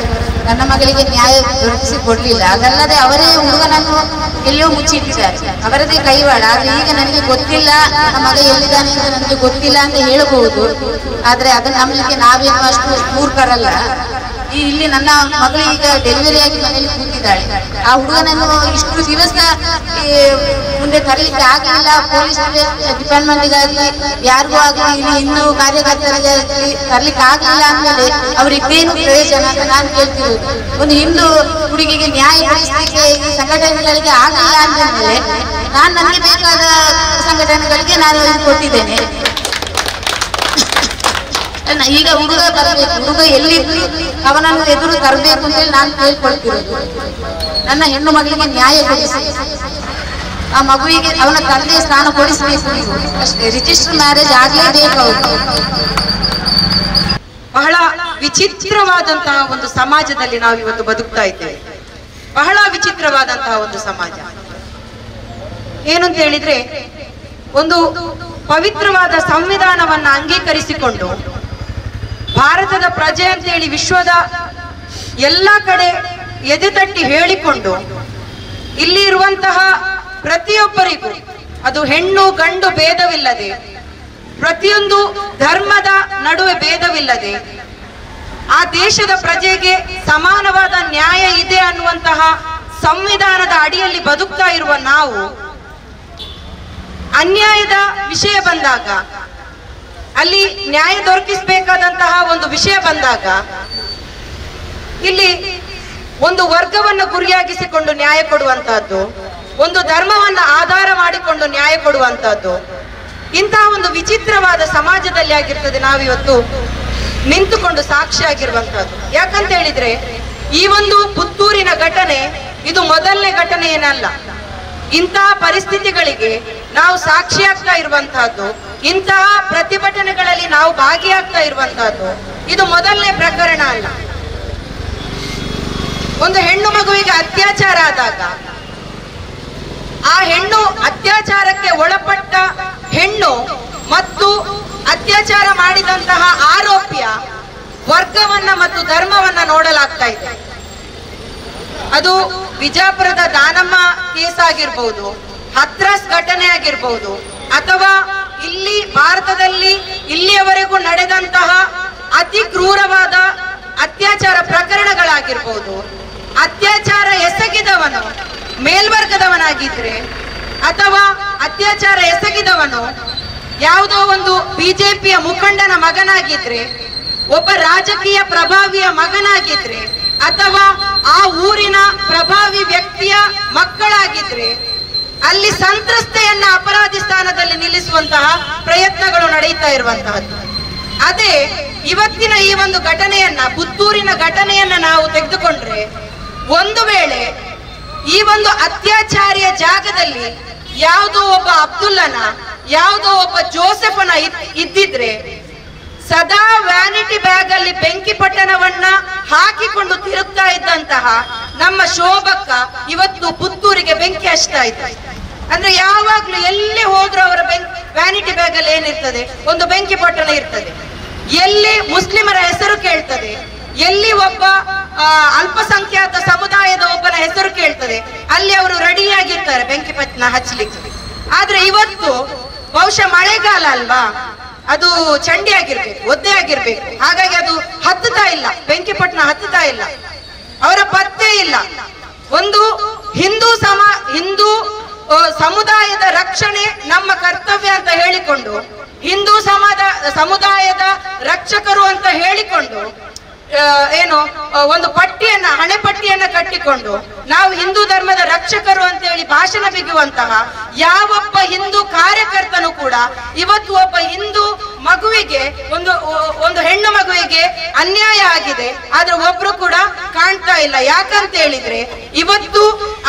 ನನ್ನ ಮಗಳಿಗೆ ನ್ಯಾಯ ದೊರಕಿಸಿ ಕೊಡಲಿಲ್ಲ. ಅದಲ್ಲದೆ ಅವರೇ ಹುಡುಗನನ್ನು ಎಲ್ಲೋ ಮುಚ್ಚಿಟ್ಟಿದ್ದಾರೆ, ಅವರದೇ ಕೈವಾಡ. ಆದರೆ ಈಗ ನನಗೆ ಗೊತ್ತಿಲ್ಲ, ನನ್ನ ಮಗ ಎಲ್ಲಿದ್ದಾನೆ ಅಂತ ನನಗೆ ಗೊತ್ತಿಲ್ಲ ಅಂತ ಹೇಳಬಹುದು. ಆದರೆ ಅದನ್ನು ನಂಬಲಿಕ್ಕೆ ನಾವೇನು ಅಷ್ಟು ಮೂರ್ಖರಲ್ಲ. ಇಲ್ಲಿ ನನ್ನ ಮಗಳು ಈಗ ಡೆಲಿವರಿ ಆಗಿ ಮನೆಯಲ್ಲಿ ಕೂತಿದ್ದಾಳೆ. ಆ ಹುಡುಗನನ್ನು ಇಷ್ಟು ದಿವಸ ಮುಂದೆ ತರಲಿಕ್ಕೆ ಆಗಲಿಲ್ಲ. ಪೊಲೀಸ್ ಡಿಪಾರ್ಟ್ಮೆಂಟ್ಗಾಗಲಿ ಯಾರಿಗೂ ಆಗಲಿ ಇಲ್ಲಿ ಇನ್ನೂ ಕಾರ್ಯಕರ್ತರಿಗೆ ತರಲಿಕ್ಕೆ ಆಗಲಿಲ್ಲ ಅಂದಮೇಲೆ ಅವ್ರಿಗೇನು ಪ್ರಯೋಜನ ಅಂತ ನಾನು ಕೇಳ್ತಿರೋದು. ಒಂದು ಹಿಂದೂ ಹುಡುಗಿಗೆ ನ್ಯಾಯ ಕೊಡಿಸಲಿಕ್ಕೆ ಈ ಸಂಘಟನೆಗಳಿಗೆ ಆಗಲಿಲ್ಲ ಅಂದಮೇಲೆ ನನಗೆ ಬೇಕಾದ ಸಂಘಟನೆಗಳಿಗೆ ನಾನು ಕೊಟ್ಟಿದ್ದೇನೆ. ಈಗ ಹುಡುಗ ಬರಬೇಕು, ಹುಡುಗ ಎಲ್ಲಿದ್ದು ಅವನನ್ನು ಎದುರು ತರಬೇಕು ಅಂತೇಳಿ ನಾನು ಕೇಳ್ಕೊಳ್ತಿರೋದು. ನನ್ನ ಹೆಣ್ಣು ಮಗಳಿಗೆ ನ್ಯಾಯ ಕೊಡಿಸಿ, ಆ ಮಗುವಿಗೆ ಅವನ ತಂದೆಯ ಸ್ಥಾನ ಕೊಡಿಸಬೇಕು ಅಷ್ಟೇ. ರಿಜಿಸ್ಟರ್ ಮ್ಯಾರೇಜ್ ಆಗಲೇಬೇಕು. ಅವರು ಬಹಳ ವಿಚಿತ್ರವಾದಂತಹ ಒಂದು ಸಮಾಜದಲ್ಲಿ ನಾವು ಇವತ್ತು ಬದುಕ್ತಾ ಇದ್ದೇವೆ. ಬಹಳ ವಿಚಿತ್ರವಾದಂತಹ ಒಂದು ಸಮಾಜ. ಏನು ಅಂತ ಹೇಳಿದ್ರೆ, ಒಂದು ಪವಿತ್ರವಾದ ಸಂವಿಧಾನವನ್ನ ಅಂಗೀಕರಿಸಿಕೊಂಡು ಭಾರತದ ಪ್ರಜೆ ಅಂತೇಳಿ ವಿಶ್ವದ ಎಲ್ಲ ಕಡೆ ಎದೆತಟ್ಟಿ ಹೇಳಿಕೊಂಡು ಇಲ್ಲಿ ಇರುವಂತಹ ಪ್ರತಿಯೊಬ್ಬರಿಗೂ, ಅದು ಹೆಣ್ಣು ಗಂಡು ಭೇದವಿಲ್ಲದೆ, ಪ್ರತಿಯೊಂದು ಧರ್ಮದ ನಡುವೆ ಭೇದವಿಲ್ಲದೆ ಆ ದೇಶದ ಪ್ರಜೆಗೆ ಸಮಾನವಾದ ನ್ಯಾಯ ಇದೆ ಅನ್ನುವಂತಹ ಸಂವಿಧಾನದ ಅಡಿಯಲ್ಲಿ ಬದುಕ್ತಾ ಇರುವ ನಾವು ಅನ್ಯಾಯದ ವಿಷಯ ಬಂದಾಗ, ಅಲ್ಲಿ ನ್ಯಾಯ ದೊರಕಿಸಬೇಕಾದಂತಹ ಒಂದು ವಿಷಯ ಬಂದಾಗ ಇಲ್ಲಿ ಒಂದು ವರ್ಗವನ್ನು ಗುರಿಯಾಗಿಸಿಕೊಂಡು ನ್ಯಾಯ ಕೊಡುವಂತಹದ್ದು, ಒಂದು ಧರ್ಮವನ್ನ ಆಧಾರ ಮಾಡಿಕೊಂಡು ನ್ಯಾಯ ಕೊಡುವಂತಹದ್ದು, ಇಂತಹ ಒಂದು ವಿಚಿತ್ರವಾದ ಸಮಾಜದಲ್ಲಿ ಆಗಿರ್ತದೆ ನಾವಿವತ್ತು ನಿಂತುಕೊಂಡು ಸಾಕ್ಷಿಯಾಗಿರುವಂತಹದ್ದು. ಯಾಕಂತ ಹೇಳಿದ್ರೆ ಈ ಒಂದು ಪುತ್ತೂರಿನ ಘಟನೆ ಇದು ಮೊದಲನೇ ಘಟನೆ ಏನಲ್ಲ. ಇಂತಹ ಪರಿಸ್ಥಿತಿಗಳಿಗೆ ನಾವು ಸಾಕ್ಷಿಯಾಗ್ತಾ ಇರುವಂತಹದ್ದು, ಇಂತಹ ಪ್ರತಿಭಟನೆಗಳಲ್ಲಿ ನಾವು ಭಾಗಿಯಾಗ್ತಾ ಇರುವಂತಹದ್ದು ಇದು ಮೊದಲನೇ ಪ್ರಕರಣ ಅಲ್ಲ. ಒಂದು ಹೆಣ್ಣು ಮಗುವಿಗೆ ಅತ್ಯಾಚಾರ ಆದಾಗ ಆ ಹೆಣ್ಣು ಅತ್ಯಾಚಾರಕ್ಕೆ ಒಳಪಟ್ಟ ಹೆಣ್ಣು ಮತ್ತು ಅತ್ಯಾಚಾರ ಮಾಡಿದಂತಹ ಆರೋಪಿಯ ವರ್ಗವನ್ನ ಮತ್ತು ಧರ್ಮವನ್ನ ನೋಡಲಾಗ್ತಾ ಇದೆ. ಅದು ವಿಜಾಪುರದ ದಾನಮ್ಮ ಕೇಸ್ ಆಗಿರ್ಬಹುದು, ಹತ್ರಾಸ್ ಘಟನೆ ಆಗಿರ್ಬಹುದು, ಅಥವಾ ಇಲ್ಲಿ ಭಾರತದಲ್ಲಿ ಇಲ್ಲಿಯವರೆಗೂ ನಡೆದಂತಹ ಅತಿ ಕ್ರೂರವಾದ ಅತ್ಯಾಚಾರ ಪ್ರಕರಣಗಳಾಗಿರ್ಬಹುದು. ಅತ್ಯಾಚಾರ ಎಸಗಿದವನು ಮೇಲ್ವರ್ಗದವನಾಗಿದ್ರೆ ಅಥವಾ ಅತ್ಯಾಚಾರ ಎಸಗಿದವನು ಯಾವುದೋ ಒಂದು ಬಿಜೆಪಿಯ ಮುಖಂಡನ ಮಗನಾಗಿದ್ರೆ, ಒಬ್ಬ ರಾಜಕೀಯ ಪ್ರಭಾವಿಯ ಮಗನಾಗಿದ್ರೆ, ಅಥವಾ ಆ ಊರಿನ ಪ್ರಭಾವಿ ವ್ಯಕ್ತಿಯ ಮಕ್ಕಳಾಗಿದ್ರೆ ಅಲ್ಲಿ ಸಂತ್ರಸ್ತೆಯನ್ನ ಅಪರಾಧಿ ಸ್ಥಾನದಲ್ಲಿ ನಿಲ್ಲಿಸುವಂತಹ ಪ್ರಯತ್ನಗಳು ನಡೆಯುತ್ತಾ ಇರುವಂತಹದ್ದು. ಅದೇ ಇವತ್ತಿನ ಈ ಒಂದು ಘಟನೆಯನ್ನ, ಪುತ್ತೂರಿನ ಘಟನೆಯನ್ನ ನಾವು ತೆಗೆದುಕೊಂಡ್ರೆ, ಒಂದು ವೇಳೆ ಈ ಒಂದು ಅತ್ಯಾಚಾರಿಯ ಜಾಗದಲ್ಲಿ ಯಾವುದೋ ಒಬ್ಬ ಅಬ್ದುಲ್ಲನ, ಯಾವುದೋ ಒಬ್ಬ ಜೋಸೆಫನ ಇದ್ದಿದ್ರೆ ಸದಾ ವ್ಯಾನಿಟಿ ಬ್ಯಾಗ್ ಅಲ್ಲಿ ಬೆಂಕಿ ಪಟ್ಟಣವನ್ನ ಹಾಕಿಕೊಂಡು ತಿರುಗ್ತಾ ಇದ್ದಂತಹ ನಮ್ಮ ಶೋಭಕ್ಕ ಇವತ್ತು ಪುತ್ತೂರಿಗೆ ಬೆಂಕಿ ಹಚ್ತಾ ಇದ್ದ. ಅಂದ್ರೆ ಯಾವಾಗ್ಲೂ ಎಲ್ಲಿ ಹೋದ್ರೂ ಅವರ ವ್ಯಾನಿಟಿ ಬ್ಯಾಗ್ ಅಲ್ಲಿ ಏನಿರ್ತದೆ, ಒಂದು ಬೆಂಕಿ ಪಟ್ಟಣ ಇರ್ತದೆ. ಎಲ್ಲಿ ಮುಸ್ಲಿಮರ ಹೆಸರು ಕೇಳ್ತದೆ, ಎಲ್ಲಿ ಒಬ್ಬ ಅಲ್ಪಸಂಖ್ಯಾತ ಸಮುದಾಯದ ಒಬ್ಬನ ಹೆಸರು ಕೇಳ್ತದೆ, ಅಲ್ಲಿ ಅವರು ರೆಡಿಯಾಗಿರ್ತಾರೆ ಬೆಂಕಿ ಪಟ್ಟಣ ಹಚ್ಚಲಿಕ್ಕೆ. ಆದ್ರೆ ಇವತ್ತು ಬಹುಶಃ ಮಳೆಗಾಲ ಅಲ್ವಾ, ಅದು ಚಂಡಿ ಆಗಿರ್ಬೇಕು, ಒದ್ದೆ ಆಗಿರ್ಬೇಕು, ಹಾಗಾಗಿ ಅದು ಹತ್ತುತ್ತಾ ಇಲ್ಲ, ಬೆಂಕಿ ಪಟ್ಟಣ ಹತ್ತುತ್ತಾ ಇಲ್ಲ, ಅವರ ಪತ್ತೆ ಇಲ್ಲ. ಒಂದು ಹಿಂದೂ ಸಮುದಾಯದ ರಕ್ಷಣೆ ನಮ್ಮ ಕರ್ತವ್ಯ ಅಂತ ಹೇಳಿಕೊಂಡು, ಹಿಂದೂ ಸಮುದಾಯದ ರಕ್ಷಕರು ಅಂತ ಹೇಳಿಕೊಂಡು ಏನು ಒಂದು ಪಟ್ಟಿಯನ್ನ, ಹಣೆ ಪಟ್ಟಿಯನ್ನ ಕಟ್ಟಿಕೊಂಡು ನಾವು ಹಿಂದೂ ಧರ್ಮದ ರಕ್ಷಕರು ಅಂತ ಹೇಳಿ ಭಾಷಣ ಬಿಗುವಂತಹ ಯಾವೊಬ್ಬ ಹಿಂದೂ ಕಾರ್ಯಕರ್ತನು ಕೂಡ ಇವತ್ತು ಒಬ್ಬ ಹಿಂದೂ ಮಗುವಿಗೆ, ಒಂದು ಹೆಣ್ಣು ಮಗುವಿಗೆ ಅನ್ಯಾಯ ಆಗಿದೆ ಆದ್ರೆ ಒಬ್ರು ಕೂಡ ಕಾಣ್ತಾ ಇಲ್ಲ. ಯಾಕಂತ ಹೇಳಿದ್ರೆ ಇವತ್ತು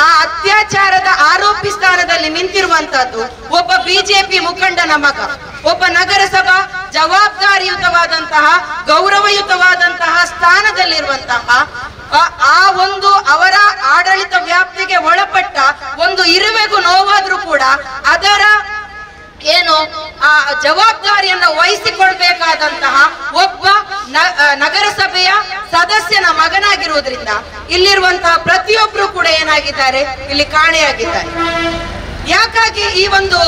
ಆ ಅತ್ಯಾಚಾರದ ಆರೋಪಿ ಸ್ಥಾನದಲ್ಲಿ ನಿಂತಿರುವಂತಹದ್ದು ಒಬ್ಬ ಬಿಜೆಪಿ ಮುಖಂಡನ ಮಗ, ಒಬ್ಬ ನಗರಸಭಾ ಜವಾಬ್ದಾರಿಯುತವಾದಂತಹ ಗೌರವಯುತವಾದಂತಹ ಸ್ಥಾನದಲ್ಲಿರುವಂತಹ ಆ ಒಂದು ಅವರ ಆಡಳಿತ ವ್ಯಾಪ್ತಿಗೆ ಒಳಪಟ್ಟ ಒಂದು ಇರುವೆಗೂ ನೋವಾದ್ರೂ ಕೂಡ ಅದರ ಏನು ಆ ಜವಾಬ್ದಾರಿಯನ್ನು ವಹಿಸಿಕೊಳ್ಬೇಕಾದಂತಹ ಒಬ್ಬ ನಗರಸಭೆಯ ಸದಸ್ಯನ ಮಗನಾಗಿರುವುದರಿಂದ ಇಲ್ಲಿರುವಂತಹ ಪ್ರತಿಯೊಬ್ರು ಕೂಡ ಏನಾಗಿದ್ದಾರೆ, ಇಲ್ಲಿ ಕಾಣೆಯಾಗಿದ್ದಾರೆ. ಯಾಕಾಗಿ ಈ ಒಂದು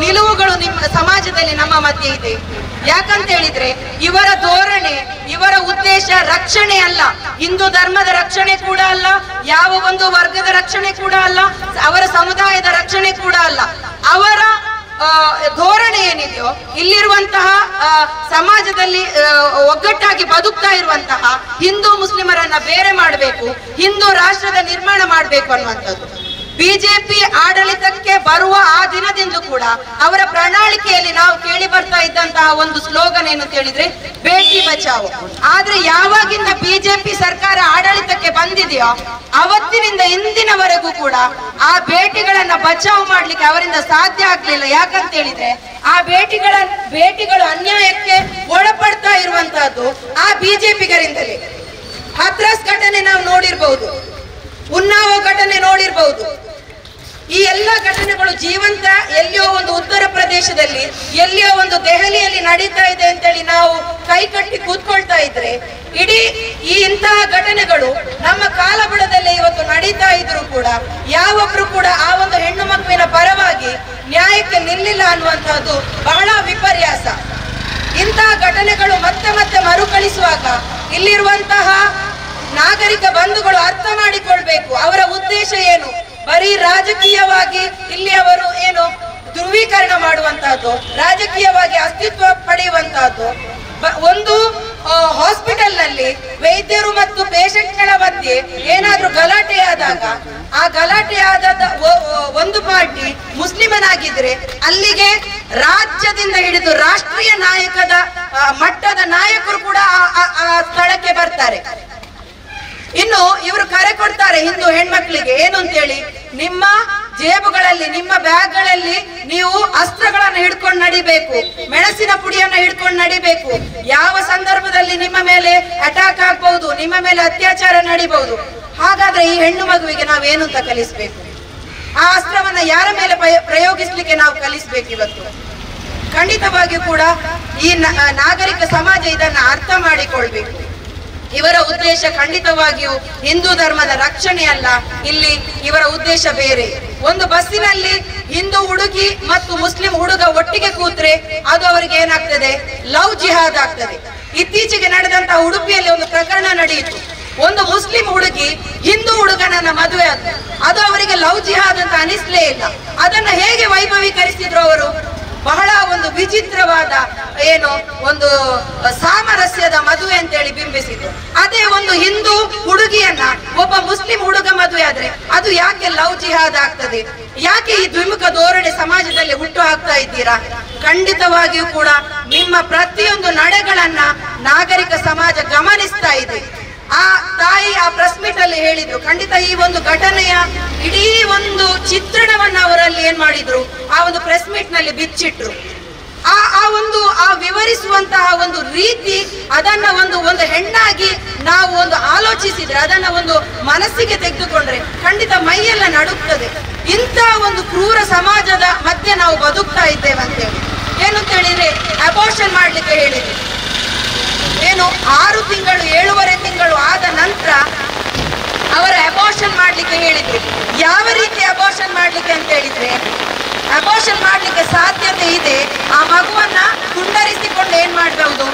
ನಿಲುವುಗಳು ನಿಮ್ಮ ಸಮಾಜದಲ್ಲಿ ನಮ್ಮ ಮಧ್ಯೆ ಇದೆ? ಯಾಕಂತ ಹೇಳಿದ್ರೆ ಇವರ ಧೋರಣೆ, ಇವರ ಉದ್ದೇಶ ರಕ್ಷಣೆ ಅಲ್ಲ, ಹಿಂದೂ ಧರ್ಮದ ರಕ್ಷಣೆ ಕೂಡ ಅಲ್ಲ, ಯಾವ ಒಂದು ವರ್ಗದ ರಕ್ಷಣೆ ಕೂಡ ಅಲ್ಲ, ಅವರ ಸಮುದಾಯದ ರಕ್ಷಣೆ ಕೂಡ ಅಲ್ಲ. ಅವರ ಧೋರಣೆ ಏನಿದೆಯೋ, ಇಲ್ಲಿರುವಂತಹ ಸಮಾಜದಲ್ಲಿ ಒಗ್ಗಟ್ಟಾಗಿ ಬದುಕ್ತಾ ಇರುವಂತಹ ಹಿಂದೂ ಮುಸ್ಲಿಮರನ್ನ ಬೇರೆ ಮಾಡಬೇಕು, ಹಿಂದೂ ರಾಷ್ಟ್ರದ ನಿರ್ಮಾಣ ಮಾಡಬೇಕು ಅನ್ನುವಂಥದ್ದು. ಬಿಜೆಪಿ ಆಡಳಿತಕ್ಕೆ ಬರುವ ಆ ದಿನದಿಂದ ಕೂಡ ಅವರ ಪ್ರಣಾಳಿಕೆಯಲ್ಲಿ ನಾವು ಕೇಳಿ ಬರ್ತಾ ಇದ್ದಂತಹ ಒಂದು ಸ್ಲೋಗನ್ ಏನು ಅಂತ ಹೇಳಿದ್ರೆ ಬೇಟಿ ಬಚಾವೋ. ಆದ್ರೆ ಯಾವಾಗಿಂದ ಬಿಜೆಪಿ ಸರ್ಕಾರ ಆಡಳಿತಕ್ಕೆ ಬಂದಿದೆಯೋ ಅವತ್ತಿನಿಂದ ಇಂದಿನವರೆಗೂ ಕೂಡ ಆ ಬೇಟಿಗಳನ್ನ ಬಚಾವ್ ಮಾಡ್ಲಿಕ್ಕೆ ಅವರಿಂದ ಸಾಧ್ಯ ಆಗ್ಲಿಲ್ಲ. ಯಾಕಂತ ಹೇಳಿದ್ರೆ ಆ ಬೇಟಿಗಳು ಅನ್ಯಾಯಕ್ಕೆ ಒಳಪಡ್ತಾ ಇರುವಂತಹದ್ದು ಆ ಬಿಜೆಪಿಗರಿಂದಲೇ. ಹತ್ರಾಸ್ ಘಟನೆ ನಾವು ನೋಡಿರ್ಬಹುದು, ಉನ್ನಾವೋ ಘಟನೆ ನೋಡಿರ್ಬಹುದು. ಈ ಎಲ್ಲ ಘಟನೆಗಳು ಜೀವಂತ ಎಲ್ಲಿಯೋ ಒಂದು ಉತ್ತರ ಪ್ರದೇಶದಲ್ಲಿ, ಎಲ್ಲಿಯೋ ಒಂದು ದೆಹಲಿಯಲ್ಲಿ ನಡೀತಾ ಇದೆ ಅಂತೇಳಿ ನಾವು ಕೈ ಕಟ್ಟಿ ಕೂತ್ಕೊಳ್ತಾ ಇದ್ರೆ, ಇಡೀ ಈ ಇಂತಹ ಘಟನೆಗಳು ನಮ್ಮ ಕಾಲಬುಡದಲ್ಲೇ ಇವತ್ತು ನಡೀತಾ ಇದ್ರು ಕೂಡ ಯಾವೊಬ್ರು ಕೂಡ ಆ ಒಂದು ಹೆಣ್ಣು ಮಗುವಿನ ಪರವಾಗಿ ನ್ಯಾಯಕ್ಕೆ ನಿಲ್ಲಿಲ್ಲ ಅನ್ನುವಂತಹದ್ದು ಬಹಳ ವಿಪರ್ಯಾಸ. ಇಂತಹ ಘಟನೆಗಳು ಮತ್ತೆ ಮತ್ತೆ ಮರುಕಳಿಸುವಾಗ ಇಲ್ಲಿರುವಂತಹ ನಾಗರಿಕ ಬಂಧುಗಳು ಅರ್ಥ ಮಾಡಿಕೊಳ್ಬೇಕು ಅವರ ಉದ್ದೇಶ ಬರೀ ರಾಜಕೀಯವಾಗಿ ಇಲ್ಲಿ ಅವರು ಏನು ಧ್ರುವೀಕರಣ ಮಾಡುವಂತಹದ್ದು, ರಾಜಕೀಯವಾಗಿ ಅಸ್ತಿತ್ವ ಪಡೆಯುವಂತಹದ್ದು. ಒಂದು ಹಾಸ್ಪಿಟಲ್ ನಲ್ಲಿ ವೈದ್ಯರು ಮತ್ತು ಪೇಷಂಟ್ಗಳ ಮಧ್ಯೆ ಏನಾದ್ರೂ ಗಲಾಟೆ ಆದಾಗ ಆ ಗಲಾಟೆ ಆದ ಒಂದು ಪಾರ್ಟಿ ಮುಸ್ಲಿಮನಾಗಿದ್ರೆ ಅಲ್ಲಿಗೆ ರಾಜ್ಯದಿಂದ ಹಿಡಿದು ರಾಷ್ಟ್ರೀಯ ನಾಯಕದ ಮಟ್ಟದ ನಾಯಕರು ಕೂಡ ಆ ಸ್ಥಳಕ್ಕೆ ಬರ್ತಾರೆ. ಇನ್ನು ಇವರು ಕರೆ ಕೊಡ್ತಾರೆ ಹಿಂದೂ ಹೆಣ್ಮಕ್ಳಿಗೆ ಏನು ಅಂತೇಳಿ, ನಿಮ್ಮ ಜೇಬುಗಳಲ್ಲಿ ನಿಮ್ಮ ಬ್ಯಾಗ್ಗಳಲ್ಲಿ ನೀವು ಅಸ್ತ್ರಗಳನ್ನು ಹಿಡ್ಕೊಂಡು ನಡಿಬೇಕು, ಮೆಣಸಿನ ಪುಡಿಯನ್ನ ಹಿಡ್ಕೊಂಡು ನಡಿಬೇಕು. ಯಾವ ಸಂದರ್ಭದಲ್ಲಿ ನಿಮ್ಮ ಮೇಲೆ ಅಟ್ಯಾಕ್ ಆಗ್ಬಹುದು, ನಿಮ್ಮ ಮೇಲೆ ಅತ್ಯಾಚಾರ ನಡಿಬಹುದು. ಹಾಗಾದ್ರೆ ಈ ಹೆಣ್ಣು ಮಗುವಿಗೆ ನಾವೇನು ಅಂತ ಕಲಿಸ್ಬೇಕು? ಆ ಅಸ್ತ್ರವನ್ನ ಯಾರ ಮೇಲೆ ಪ್ರಯೋಗಿಸ್ಲಿಕ್ಕೆ ನಾವು ಕಲಿಸ್ಬೇಕು? ಇವತ್ತು ಖಂಡಿತವಾಗಿಯೂ ಕೂಡ ಈ ನಾಗರಿಕ ಸಮಾಜ ಇದನ್ನ ಅರ್ಥ ಮಾಡಿಕೊಳ್ಬೇಕು. ಇವರ ಉದ್ದೇಶ ಖಂಡಿತವಾಗಿಯೂ ಹಿಂದೂ ಧರ್ಮದ ರಕ್ಷಣೆ ಅಲ್ಲ. ಇಲ್ಲಿ ಇವರ ಉದ್ದೇಶ ಬೇರೆ. ಒಂದು ಬಸ್ಸಿನಲ್ಲಿ ಹಿಂದೂ ಹುಡುಗಿ ಮತ್ತು ಮುಸ್ಲಿಂ ಹುಡುಗ ಒಟ್ಟಿಗೆ ಕೂತ್ರೆ ಅದು ಅವರಿಗೆ ಏನಾಗ್ತದೆ? ಲವ್ ಜಿಹಾದ್ ಆಗ್ತದೆ. ಇತ್ತೀಚೆಗೆ ನಡೆದಂತಹ ಉಡುಪಿಯಲ್ಲಿ ಒಂದು ಪ್ರಕರಣ ನಡೆಯಿತು. ಒಂದು ಮುಸ್ಲಿಂ ಹುಡುಗಿ ಹಿಂದೂ ಹುಡುಗನನ್ನ ಮದುವೆ ಆದ, ಅದು ಅವರಿಗೆ ಲವ್ ಜಿಹಾದ್ ಅಂತ ಅನಿಸ್ಲೇ ಇಲ್ಲ. ಅದನ್ನ ಹೇಗೆ ವೈಭವೀಕರಿಸಿದ್ರು ಅವರು? ಬಹಳ ಒಂದು ವಿಚಿತ್ರವಾದ ಏನು ಒಂದು ಸಾಮರಸ್ಯದ ಮದುವೆ ಅಂತೇಳಿ ಬಿಂಬಿಸಿದ್ರು. ಅದೇ ಒಂದು ಹಿಂದೂ ಹುಡುಗಿಯನ್ನ ಒಬ್ಬ ಮುಸ್ಲಿಂ ಹುಡುಗ ಮದುವೆ ಆದ್ರೆ ಅದು ಯಾಕೆ ಲವ್ ಜಿಹಾದ್ ಆಗ್ತದೆ? ಯಾಕೆ ಈ ದ್ವಿಮುಖ ಧೋರಣೆ ಸಮಾಜದಲ್ಲಿ ಹುಟ್ಟು ಹಾಕ್ತಾ ಇದ್ದೀರಾ? ಖಂಡಿತವಾಗಿಯೂ ಕೂಡ ನಿಮ್ಮ ಪ್ರತಿಯೊಂದು ನಡೆಗಳನ್ನ ನಾಗರಿಕ ಸಮಾಜ ಗಮನಿಸ್ತಾ ಇದೆ. ಆ ತಾಯಿ ಆ ಪ್ರೆಸ್ ಮೀಟ್ ಅಲ್ಲಿ ಹೇಳಿದ್ರು, ಖಂಡಿತ ಈ ಒಂದು ಘಟನೆಯ ಇಡೀ ಒಂದು ಚಿತ್ರಣವನ್ನ ಅವರಲ್ಲಿ ಏನ್ ಮಾಡಿದ್ರು, ಆ ಒಂದು ಪ್ರೆಸ್ ಮೀಟ್ ನಲ್ಲಿ ಬಿಚ್ಚಿಟ್ರು. ಆ ವಿವರಿಸುವಂತಹ ಒಂದು ರೀತಿ, ಅದನ್ನ ಒಂದು ಹೆಣ್ಣಾಗಿ ನಾವು ಒಂದು ಆಲೋಚಿಸಿದ್ರೆ, ಅದನ್ನ ಒಂದು ಮನಸ್ಸಿಗೆ ತೆಗೆದುಕೊಂಡ್ರೆ ಖಂಡಿತ ಮೈಯೆಲ್ಲ ನಡುತ್ತದೆ. ಇಂಥ ಒಂದು ಕ್ರೂರ ಸಮಾಜದ ಮಧ್ಯೆ ನಾವು ಬದುಕ್ತಾ ಇದ್ದೇವೆ ಅಂತೇಳಿ. ಏನು ಅಂತ ಹೇಳಿದ್ರೆ, ಅಬೋರ್ಷನ್ ಮಾಡ್ಲಿಕ್ಕೆ ಹೇಳಿದ್ರು. ಏನು 6 ತಿಂಗಳು 7.5 ತಿಂಗಳು ಆದ ನಂತರ ಅವರ ಅಬೋರ್ಷನ್ ಮಾಡ್ಲಿಕ್ಕೆ ಹೇಳಿದ್ರು. ಯಾವ ರೀತಿ ಅಬೋರ್ಷನ್ ಮಾಡ್ಲಿಕ್ಕೆ ಅಂತ ಹೇಳಿದ್ರೆ, ಅಬೋರ್ಷನ್ ಮಾಡ್ಲಿಕ್ಕೆ ಸಾಧ್ಯತೆ ಇದೆ, ಆ ಮಗುವನ್ನ ಕುಂಡರಿಸಿಕೊಂಡು ಏನ್ ಮಾಡಬಹುದು,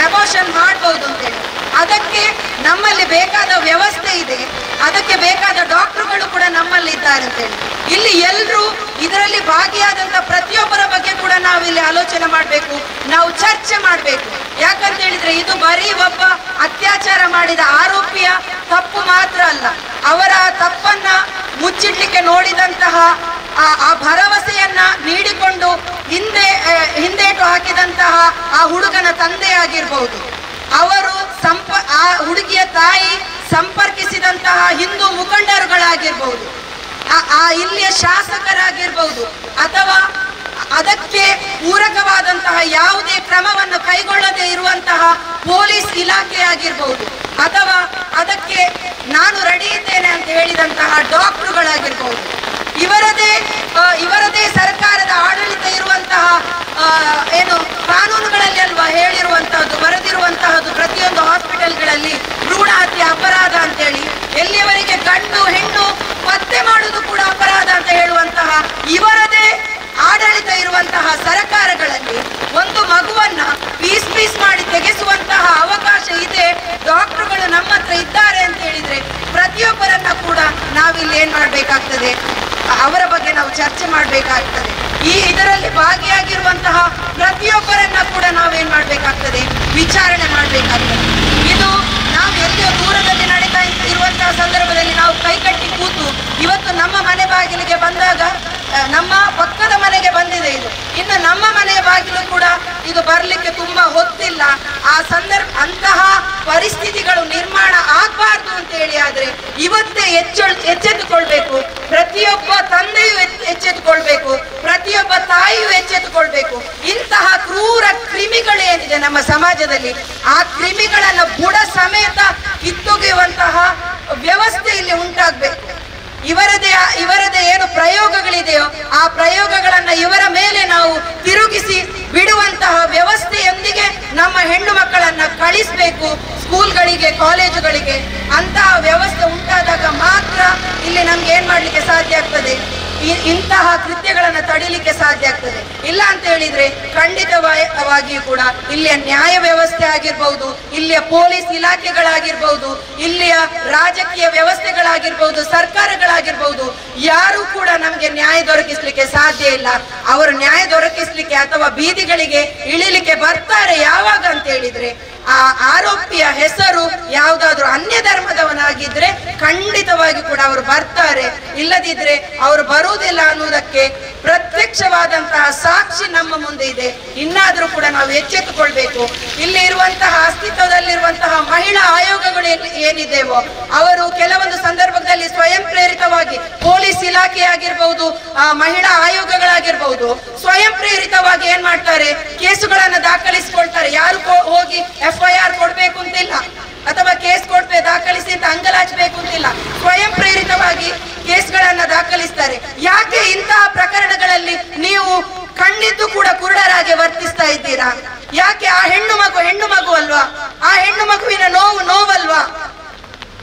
ಅಬೋರ್ಷನ್ ಮಾಡಬಹುದು ಅಂತೇಳಿ. ಅದಕ್ಕೆ ನಮ್ಮಲ್ಲಿ ಬೇಕಾದ ವ್ಯವಸ್ಥೆ ಇದೆ, ಅದಕ್ಕೆ ಬೇಕಾದ ಡಾಕ್ಟರ್ಗಳು ಕೂಡ ನಮ್ಮಲ್ಲಿ ಇದ್ದಾರೆ ಅಂತೇಳಿ. ಇಲ್ಲಿ ಎಲ್ಲರೂ ಇದರಲ್ಲಿ ಭಾಗಿಯಾದಂತ ಪ್ರತಿಯೊಬ್ಬರ ಬಗ್ಗೆ ಕೂಡ ನಾವು ಇಲ್ಲಿ ಆಲೋಚನೆ ಮಾಡಬೇಕು, ನಾವು ಚರ್ಚೆ ಮಾಡಬೇಕು. ಯಾಕಂತ ಹೇಳಿದ್ರೆ ಇದು ಬರೀ ಒಬ್ಬ ಅತ್ಯಾಚಾರ ಮಾಡಿದ ಆರೋಪಿಯ ತಪ್ಪು ಮಾತ್ರ ಅಲ್ಲ, ಅವರ ತಪ್ಪನ್ನ ಮುಚ್ಚಿಡ್ಲಿಕ್ಕೆ ನೋಡಿದಂತಹ ಆ ಭರವಸೆಯನ್ನ ನೀಡಿಕೊಂಡು ಹಿಂದೇಟು ಹಾಕಿದಂತಹ ಆ ಹುಡುಗನ ತಂದೆ ಆಗಿರ್ಬಹುದು, ಅವರು ಆ ಹುಡುಗಿಯ ತಾಯಿ ಸಂಪರ್ಕಿಸಿದಂತಹ ಹಿಂದೂ ಮುಖಂಡರುಗಳಾಗಿರ್ಬಹುದು, ಆ ಇಲ್ಲಿಯ ಶಾಸಕರಾಗಿರ್ಬಹುದು, ಅಥವಾ ಅದಕ್ಕೆ ಪೂರಕವಾದಂತಹ ಯಾವುದೇ ಕ್ರಮವನ್ನು ಕೈಗೊಳ್ಳದೆ ಇರುವಂತಹ ಪೊಲೀಸ್ ಇಲಾಖೆ ಆಗಿರ್ಬಹುದು, ಅಥವಾ ಅದಕ್ಕೆ ನಾನು ರೆಡಿ ಇದ್ದೇನೆ ಅಂತ ಹೇಳಿದಂತಹ ಡಾಕ್ಟರ್ಗಳಾಗಿರ್ಬಹುದು, ಇವರದೇ ಸರ್ಕಾರದ ಆಡಳಿತ ಇರುವಂತಹ ಏನು ಕಾನೂನುಗಳಲ್ಲಿ ಅಲ್ವಾ ಹೇಳಿರುವಂತಹದ್ದು, ಬರೆದಿರುವಂತಹದ್ದು ಪ್ರತಿಯೊಂದು ಹಾಸ್ಪಿಟಲ್ಗಳಲ್ಲಿ ಭ್ರೂಣ ಹತ್ಯೆ ಅಪರಾಧ ಅಂತೇಳಿ, ಎಲ್ಲಿಯವರೆಗೆ ಗಂಡು ಹೆಣ್ಣು ಪತ್ತೆ ಮಾಡುವುದು ಕೂಡ ಅಪರಾಧ ಅಂತ ಹೇಳುವಂತಹ ಇವರದೇ ಆಡಳಿತ ಇರುವಂತಹ ಸರ್ಕಾರಗಳಲ್ಲಿ ಒಂದು ಮಗುವನ್ನ ಪೀಸ್ ಮಾಡಿ ತೆಗೆಸುವಂತಹ ಅವಕಾಶ ಇದೆ. ಡಾಕ್ಟರ್ಗಳು ನಮ್ಮ ಹತ್ರ ಇದ್ದಾರೆ ಅಂತ ಹೇಳಿದ್ರೆ ಪ್ರತಿಯೊಬ್ಬರನ್ನ ಕೂಡ ನಾವಿಲ್ಲಿ ಏನ್ ಮಾಡ್ಬೇಕಾಗ್ತದೆ, ಅವರ ಬಗ್ಗೆ ನಾವು ಚರ್ಚೆ ಮಾಡ್ಬೇಕಾಗ್ತದೆ. ಇದರಲ್ಲಿ ಭಾಗಿಯಾಗಿರುವಂತಹ ಪ್ರತಿಯೊಬ್ಬರನ್ನ ಕೂಡ ನಾವೇನ್ ಮಾಡ್ಬೇಕಾಗ್ತದೆ, ವಿಚಾರಣೆ ಮಾಡ್ಬೇಕಾಗ್ತದೆ. ಇದು ನಾವು ಎಲ್ಲಿಯೋ ದೂರದಲ್ಲಿ ನಡೀತಾ ಇರುವಂತಹ ಸಂದರ್ಭದಲ್ಲಿ ನಾವು ಕೈಕಟ್ಟಿ ಕೂತು ಇವತ್ತು ನಮ್ಮ ಮನೆ ಬಾಗಿಲಿಗೆ ಬಂದಾಗ, ನಮ್ಮ ಪಕ್ಕದ ಮನೆಗೆ ಬಂದಿದೆ ಇದು, ಇನ್ನು ನಮ್ಮ ಮನೆಯ ಬಾಗಿಲು ಕೂಡ ಇದು ಬರ್ಲಿಕ್ಕೆ ತುಂಬಾ ಹೊತ್ತಿಲ್ಲ. ಅಂತಹ ಪರಿಸ್ಥಿತಿಗಳು ನಿರ್ಮಾಣ ಆಗಬಾರ್ದು ಅಂತ ಹೇಳಿ ಆದ್ರೆ ಇವತ್ತೇ ಎಚ್ಚೆತ್ತುಕೊಳ್ಬೇಕು. ಪ್ರತಿಯೊಬ್ಬ ತಂದೆಯೂ ಎಚ್ಚೆತ್ತುಕೊಳ್ಬೇಕು, ಪ್ರತಿಯೊಬ್ಬ ತಾಯಿಯೂ ಎಚ್ಚೆತ್ತುಕೊಳ್ಬೇಕು. ಇಂತಹ ಕ್ರೂರ ಕ್ರಿಮಿಗಳೇನಿದೆ ನಮ್ಮ ಸಮಾಜದಲ್ಲಿ, ಆ ಕ್ರಿಮಿಗಳನ್ನ ಬುಡ ಸಮೇತ ಕಿತ್ತೊಗೆಯುವಂತಹ ವ್ಯವಸ್ಥೆ ಇಲ್ಲಿ ಉಂಟಾಗಬೇಕು. ಇವರದೇ ಏನು ಪ್ರಯೋಗಗಳಿದೆಯೋ ಆ ಪ್ರಯೋಗಗಳನ್ನ ಇವರ ಮೇಲೆ ನಾವು ತಿರುಗಿಸಿ ಬಿಡುವಂತಹ ವ್ಯವಸ್ಥೆಯೊಂದಿಗೆ ನಮ್ಮ ಹೆಣ್ಣು ಮಕ್ಕಳನ್ನ ಕಳಿಸ್ಬೇಕು ಸ್ಕೂಲ್ಗಳಿಗೆ, ಕಾಲೇಜುಗಳಿಗೆ. ಅಂತಹ ವ್ಯವಸ್ಥೆ ಉಂಟಾದಾಗ ಮಾತ್ರ ಇಲ್ಲಿ ನಮ್ಗೆ ಏನ್ ಮಾಡ್ಲಿಕ್ಕೆ ಸಾಧ್ಯ ಆಗ್ತದೆ, ಇಂತಹ ಕೃತ್ಯಗಳನ್ನ ತಡಿಲಿಕ್ಕೆ ಸಾಧ್ಯ ಆಗ್ತದೆ. ಇಲ್ಲ ಅಂತ ಹೇಳಿದ್ರೆ ಖಂಡಿತವಾಗಿಯೂ ಕೂಡ ಇಲ್ಲಿಯ ನ್ಯಾಯ ವ್ಯವಸ್ಥೆ ಆಗಿರ್ಬಹುದು, ಇಲ್ಲಿಯ ಪೊಲೀಸ್ ಇಲಾಖೆಗಳಾಗಿರ್ಬಹುದು, ಇಲ್ಲಿಯ ರಾಜಕೀಯ ವ್ಯವಸ್ಥೆಗಳಾಗಿರ್ಬಹುದು, ಸರ್ಕಾರಗಳಾಗಿರ್ಬಹುದು, ಅವರಿಗೆ ನ್ಯಾಯ ದೊರಕಿಸ್ಲಿಕ್ಕೆ ಸಾಧ್ಯ ಇಲ್ಲ. ಅವರು ನ್ಯಾಯ ದೊರಕಿಸ್ಲಿಕ್ಕೆ ಅಥವಾ ಬೀದಿಗಳಿಗೆ ಇಳಿಲಿಕ್ಕೆ ಬರ್ತಾರೆ ಯಾವಾಗ ಅಂತ ಹೇಳಿದ್ರೆ, ಆ ಆರೋಪಿಯ ಹೆಸರು ಯಾವುದಾದ್ರೂ ಅನ್ಯ ಧರ್ಮದವನಾಗಿದ್ರೆ ಖಂಡಿತವಾಗಿ ಕೂಡ ಅವರು ಬರ್ತಾರೆ. ಇಲ್ಲದಿದ್ರೆ ಅವರು ಬರುವುದಿಲ್ಲ ಅನ್ನುವುದಕ್ಕೆ ಪ್ರತ್ಯಕ್ಷವಾದಂತಹ ಸಾಕ್ಷಿ ನಮ್ಮ ಮುಂದೆ ಇದೆ. ಇನ್ನಾದ್ರೂ ಕೂಡ ನಾವು ಎಚ್ಚೆತ್ತುಕೊಳ್ಬೇಕು. ಇಲ್ಲಿ ಇರುವಂತಹ ಅಸ್ತಿತ್ವದಲ್ಲಿರುವಂತಹ ಮಹಿಳಾ ಆಯೋಗಗಳು ಏನಿದೆವೋ ಅವರು ಕೆಲವೊಂದು ಸಂದರ್ಭದಲ್ಲಿ ಸ್ವಯಂ ಪ್ರೇರಿತವಾಗಿ ಪೊಲೀಸ್ ಇಲಾಖೆ ಆಗಿರ್ಬಹುದು, ಮಹಿಳಾ ಆಯೋಗಗಳಾಗಿರ್ಬಹುದು, ಸ್ವಯಂ ಪ್ರೇರಿತವಾಗಿ ಏನ್ ಮಾಡ್ತಾರೆ, ಕೇಸುಗಳನ್ನ ದಾಖಲಿಸಿಕೊಳ್ತಾರೆ. ಯಾರು ಹೋಗಿ FIR ಕೊಡ್ಬೇಕು ಅಂತಿಲ್ಲ ಅಥವಾ ಕೇಸ್ ದಾಖಲಿಸಿ ಅಂತ ಅಂಗಲಾಚಬೇಕು ಅಂತಿಲ್ಲ. ಸ್ವಯಂ ಪ್ರೇರಿತವಾಗಿ ಕೇಸ್ಗಳನ್ನ ದಾಖಲಿಸ್ತಾರೆ. ಯಾಕೆ ಇಂತಹ ಪ್ರಕರಣಗಳಲ್ಲಿ ನೀವು ಕಣ್ಣಿದ್ದು ಕೂಡ ಕುರುಡರಾಗೆ ವರ್ತಿಸ್ತಾ ಇದ್ದೀರಾ? ಯಾಕೆ? ಆ ಹೆಣ್ಣು ಮಗು ಅಲ್ವಾ? ಆ ಹೆಣ್ಣು ಮಗುವಿನ ನೋವಲ್ವಾ?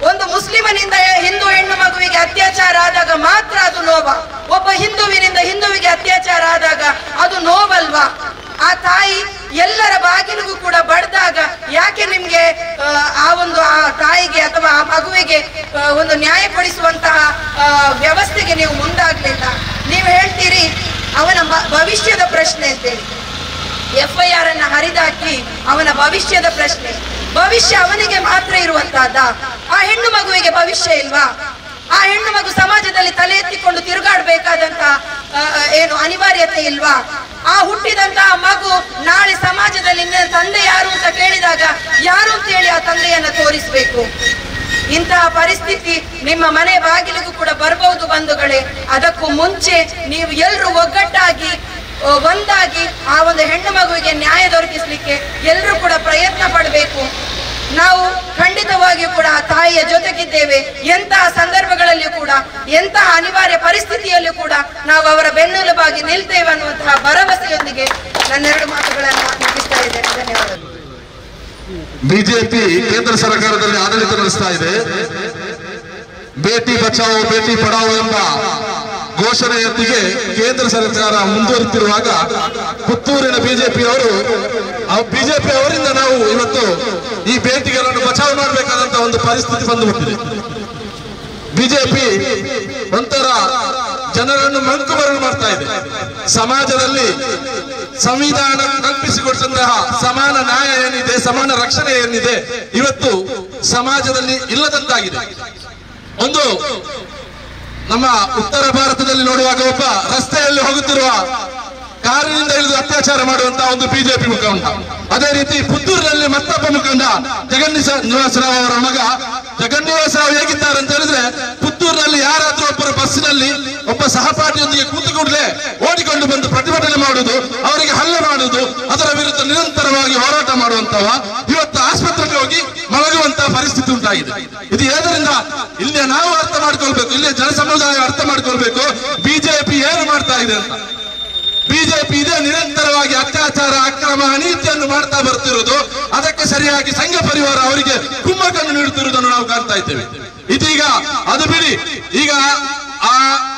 ಒಂದು ಮುಸ್ಲಿಮನಿಂದ ಹಿಂದೂ ಹೆಣ್ಣು ಮಗುವಿಗೆ ಅತ್ಯಾಚಾರ ಆದಾಗ ಮಾತ್ರ ಅದು ನೋವ? ಒಬ್ಬ ಹಿಂದುವಿಗೆ ಅತ್ಯಾಚಾರ ಆದಾಗ ಅದು ನೋವಲ್ವಾ? ಆ ತಾಯಿ ಎಲ್ಲರ ಬಾಗಿಲಿಗೂ ಕೂಡ ಬಡ್ದಾಗ ಯಾಕೆ ನಿಮ್ಗೆ ಆ ತಾಯಿಗೆ ಅಥವಾ ಆ ಮಗುವಿಗೆ ಒಂದು ನ್ಯಾಯ ಕೊಡಿಸುವಂತಹ ವ್ಯವಸ್ಥೆಗೆ ನೀವು ಮುಂದಾಗ್ಲಿಲ್ಲ? ನೀವು ಹೇಳ್ತೀರಿ ಅವನ ಭವಿಷ್ಯದ ಪ್ರಶ್ನೆ ಅಂತೇಳಿ. FIR ಅನ್ನ ಹರಿದಾಕಿ ಅವನ ಭವಿಷ್ಯದ ಪ್ರಶ್ನೆ. ಭವಿಷ್ಯ ಅವನಿಗೆ ಮಾತ್ರ ಇರುವಂತಹದ್ದ? ಆ ಹೆಣ್ಣು ಮಗುವಿಗೆ ಭವಿಷ್ಯ ಇಲ್ವಾ? ಆ ಹೆಣ್ಣು ಮಗು ಸಮಾಜದಲ್ಲಿ ತಲೆ ಎತ್ತಿಕೊಂಡು ತಿರುಗಾಡಬೇಕಾದಂತಹ ಏನು ಅನಿವಾರ್ಯತೆ ಇಲ್ವಾ? ಆ ಹುಟ್ಟಿದಂತಹ ಮಗು ನಾಳೆ ಸಮಾಜದಲ್ಲಿ ತಂದೆ ಯಾರು ಅಂತ ಕೇಳಿದಾಗ ಯಾರು ಅಂತ ಹೇಳಿ ಆ ತಂದೆಯನ್ನ ತೋರಿಸ್ಬೇಕು. ಇಂತಹ ಪರಿಸ್ಥಿತಿ ನಿಮ್ಮ ಮನೆ ಬಾಗಿಲಿಗೂ ಕೂಡ ಬರಬಹುದು ಬಂಧುಗಳೇ. ಅದಕ್ಕೂ ಮುಂಚೆ ನೀವು ಎಲ್ಲರೂ ಒಗ್ಗಟ್ಟಾಗಿ ಒಂದಾಗಿ ಆ ಒಂದು ಹೆಣ್ಣು ಮಗುವಿಗೆ ನ್ಯಾಯ ದೊರಕಿಸಲಿಕ್ಕೆ ಎಲ್ಲರೂ ಕೂಡ ಪ್ರಯತ್ನ ಪಡಬೇಕು. ನಾವು ಖಂಡಿತವಾಗಿಯೂ ಕೂಡ ಆ ತಾಯಿಯ ಜೊತೆಗಿದ್ದೇವೆ. ಎಂತಹ ಸಂದರ್ಭಗಳಲ್ಲಿಯೂ ಕೂಡ, ಎಂತಹ ಅನಿವಾರ್ಯ ಪರಿಸ್ಥಿತಿಯಲ್ಲೂ ಕೂಡ ನಾವು ಅವರ ಬೆನ್ನೆಲುಬಾಗಿ ನಿಲ್ತೇವೆ ಅನ್ನುವಂತಹ ಭರವಸೆಯೊಂದಿಗೆ ನನ್ನೆರಡು ಮಾತುಗಳನ್ನು ಮುಗಿಸ್ತಾ ಇದ್ದೇನೆ. ಧನ್ಯವಾದಗಳು. ಬಿಜೆಪಿ ಕೇಂದ್ರ ಸರ್ಕಾರದಲ್ಲಿ ಆಡಳಿತ ನಡೆಸ್ತಾ ಇದೆ. ಬೇಟಿ ಬಚಾವೋ ಬೇಟಿ ಪಡಾವೋ ಎಂಬ ಘೋಷಣೆಯೊಂದಿಗೆ ಕೇಂದ್ರ ಸರ್ಕಾರ ಮುಂದುವರಿತಿರುವಾಗ ಪುತ್ತೂರಿನ ಬಿಜೆಪಿಯವರು ಅವರಿಂದ ನಾವು ಇವತ್ತು ಈ ಬೇಟಿಗಳನ್ನು ಬಚಾವ್ ಮಾಡಬೇಕಾದಂತ ಒಂದು ಪರಿಸ್ಥಿತಿ ಬಂದುಬಿಟ್ಟಿದೆ. ಬಿಜೆಪಿ ಒಂಥರ ಜನರನ್ನು ಮಂಕುಮರಳು ಮಾಡ್ತಾ ಇದೆ. ಸಮಾಜದಲ್ಲಿ ಸಂವಿಧಾನ ಕಲ್ಪಿಸಿಕೊಟ್ಟಂತಹ ಸಮಾನ ನ್ಯಾಯ ಏನಿದೆ, ಸಮಾನ ರಕ್ಷಣೆ ಏನಿದೆ, ಇವತ್ತು ಸಮಾಜದಲ್ಲಿ ಇಲ್ಲದಂತಾಗಿದೆ. ಒಂದು ನಮ್ಮ ಉತ್ತರ ಭಾರತದಲ್ಲಿ ನೋಡುವಾಗ ಒಬ್ಬ ರಸ್ತೆಯಲ್ಲಿ ಹೋಗುತ್ತಿರುವ ಕಾರಿನಿಂದ ಇಳಿದು ಅತ್ಯಾಚಾರ ಮಾಡುವಂತಹ ಒಂದು ಬಿಜೆಪಿ ಮುಖಂಡ. ಅದೇ ರೀತಿ ಪುತ್ತೂರಿನಲ್ಲಿ ಮತ್ತೊಬ್ಬ ಮುಖಂಡ ಜಗನ್ನಿವಾಸ ರಾವ್ ಅವರ ಮಗ ಜಗನ್ನಿವಾಸ ರಾವ್ ಹೇಗಿದ್ದಾರೆ ಅಂತ ಹೇಳಿದ್ರೆ, ಪುತ್ತೂರಿನಲ್ಲಿ ಯಾರಾದ್ರೂ ಒಬ್ಬರು ಬಸ್ಸಿನಲ್ಲಿ ಒಬ್ಬ ಸಹಪಾಠಿಯೊಂದಿಗೆ ಕೂತುಕೊಂಡ್ರೆ ಓಡಿಕೊಂಡು ಬಂದು ಪ್ರತಿಭಟನೆ ಮಾಡುವುದು, ಅವರಿಗೆ ಹಲ್ಲೆ ಮಾಡುವುದು, ಅದರ ವಿರುದ್ಧ ನಿರಂತರವಾಗಿ ಹೋರಾಟ ಮಾಡುವಂತಹ ಇವತ್ತು ಆಸ್ಪತ್ರೆಗೆ ಹೋಗಿ ಮಲಗುವಂತಹ ಪರಿಸ್ಥಿತಿ ಉಂಟಾಗಿದೆ. ಇದು ಏದರಿಂದ ಇಲ್ಲಿ ನಾವು ಅರ್ಥ ಮಾಡ್ಕೊಳ್ಬೇಕು, ಇಲ್ಲಿ ಜನ ಸಮುದಾಯ ಅರ್ಥ ಮಾಡ್ಕೊಳ್ಬೇಕು ಬಿಜೆಪಿ ಏನು ಮಾಡ್ತಾ ಇದೆ ಅಂತ. ಬಿಜೆಪಿ ಇದೇ ನಿರಂತರವಾಗಿ ಅತ್ಯಾಚಾರ, ಅಕ್ರಮ, ಅನೀತಿಯನ್ನು ಮಾಡ್ತಾ ಬರ್ತಿರುವುದು. ಅದಕ್ಕೆ ಸರಿಯಾಗಿ ಸಂಘ ಪರಿವಾರ ಅವರಿಗೆ ಕುಮ್ಮಕ್ಕನ್ನು ನೀಡುತ್ತಿರುವುದನ್ನು ನಾವು ಕಾಣ್ತಾ ಇದ್ದೇವೆ. ಇದೀಗ ಅದು ಬಿಡಿ, ಈಗ ಆ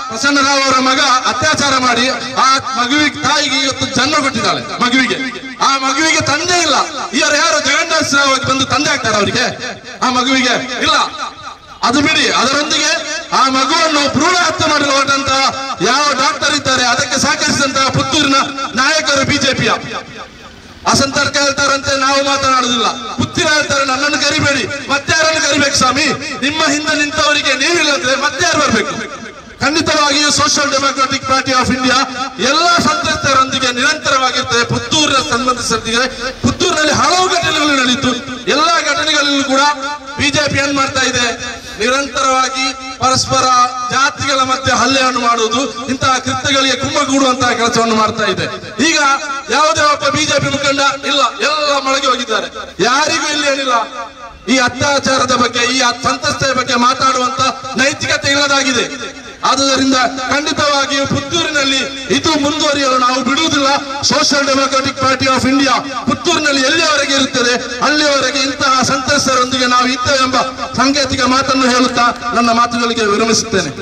ಪ್ರಸನ್ನರಾವ್ ಅವರ ಮಗ ಅತ್ಯಾಚಾರ ಮಾಡಿ ಆ ಮಗುವಿಗೆ ತಾಯಿಗೆ ಇವತ್ತು ಜನ್ಮ ಕೊಟ್ಟಿದ್ದಾಳೆ. ಆ ಮಗುವಿಗೆ ತಂದೆ ಇಲ್ಲ. ಇವರು ಯಾರು ಜಗನ್ನಾಥ ರಾವ್ ಬಂದು ತಂದೆ ಆಗ್ತಾರೆ ಅವರಿಗೆ? ಆ ಮಗುವಿಗೆ ಇಲ್ಲ. ಅದು ಬಿಡಿ, ಅದರೊಂದಿಗೆ ಆ ಮಗುವನ್ನು ಭ್ರೂಣ ಹತ್ಯೆ ಮಾಡಲು ಹೊರಟಂತಹ ಯಾವ ಡಾಕ್ಟರ್ ಇದ್ದಾರೆ ಅದಕ್ಕೆ ಸಹಕರಿಸಿದಂತಹ ಪುತ್ತೂರಿನ ನಾಯಕರು ಬಿಜೆಪಿಯ. ಅಸಂತರ್ಕ ಹೇಳ್ತಾರಂತೆ ನಾವು ಮಾತನಾಡುದಿಲ್ಲ. ಪುತ್ತಿರ ಹೇಳ್ತಾರೆ ನನ್ನನ್ನು ಕರಿಬೇಡಿ, ಮತ್ತಾರನ್ನು ಕರಿಬೇಕು ಸ್ವಾಮಿ, ನಿಮ್ಮ ಹಿಂದೆ ನಿಂತವರಿಗೆ ನೀವಿಲ್ಲದ್ರೆ ಮತ್ತಾರು ಬರಬೇಕು. ಖಂಡಿತವಾಗಿಯೂ social democratic party of India ಎಲ್ಲಾ ಸಂತ್ರಸ್ತರೊಂದಿಗೆ ನಿರಂತರವಾಗಿರ್ತದೆ. ಪುತ್ತೂರಿನ ಸಂಬಂಧಿಸಿದ ಪುತ್ತೂರಿನಲ್ಲಿ ಹಲವು ಘಟನೆಗಳು ನಡೆಯಿತು. ಎಲ್ಲಾ ಘಟನೆಗಳಲ್ಲೂ ಕೂಡ ಬಿಜೆಪಿ ಏನ್ ಮಾಡ್ತಾ ಇದೆ, ನಿರಂತರವಾಗಿ ಪರಸ್ಪರ ಜಾತಿಗಳ ಮಧ್ಯೆ ಹಲ್ಲೆಯನ್ನು ಮಾಡುವುದು, ಇಂತಹ ಕೃತ್ಯಗಳಿಗೆ ಕುಮ್ಮಗೂಡುವಂತಹ ಕೆಲಸವನ್ನು ಮಾಡ್ತಾ ಇದೆ. ಈಗ ಯಾವುದೇ ಒಬ್ಬ ಬಿಜೆಪಿ ಮುಖಂಡ ಇಲ್ಲ, ಎಲ್ಲ ಮೊಳಗೆ ಹೋಗಿದ್ದಾರೆ. ಯಾರಿಗೂ ಇಲ್ಲಿ ಏನಿಲ್ಲ, ಈ ಅತ್ಯಾಚಾರದ ಬಗ್ಗೆ, ಈ ಸಂತ್ರಸ್ತೆಯ ಬಗ್ಗೆ ಮಾತಾಡುವಂತ ನೈತಿಕತೆ ಇಲ್ಲದಾಗಿದೆ. ಆದುದರಿಂದ ಖಂಡಿತವಾಗಿಯೂ ಪುತ್ತೂರಿನಲ್ಲಿ ಇದು ಮುಂದುವರಿಯಲು ನಾವು ಬಿಡುವುದಿಲ್ಲ. Social democratic party of India ಪುತ್ತೂರಿನಲ್ಲಿ ಎಲ್ಲಿಯವರೆಗೆ ಇರುತ್ತದೆ ಅಲ್ಲಿಯವರೆಗೆ ಇಂತಹ ಸಂತ್ರಸ್ತರೊಂದಿಗೆ ನಾವು ಇದ್ದೇವೆ ಎಂಬ ಸಾಂಕೇತಿಕ ಮಾತನ್ನು ಹೇಳುತ್ತಾ ನನ್ನ ಮಾತುಗಳಿಗೆ ವಿರಮಿಸುತ್ತೇನೆ.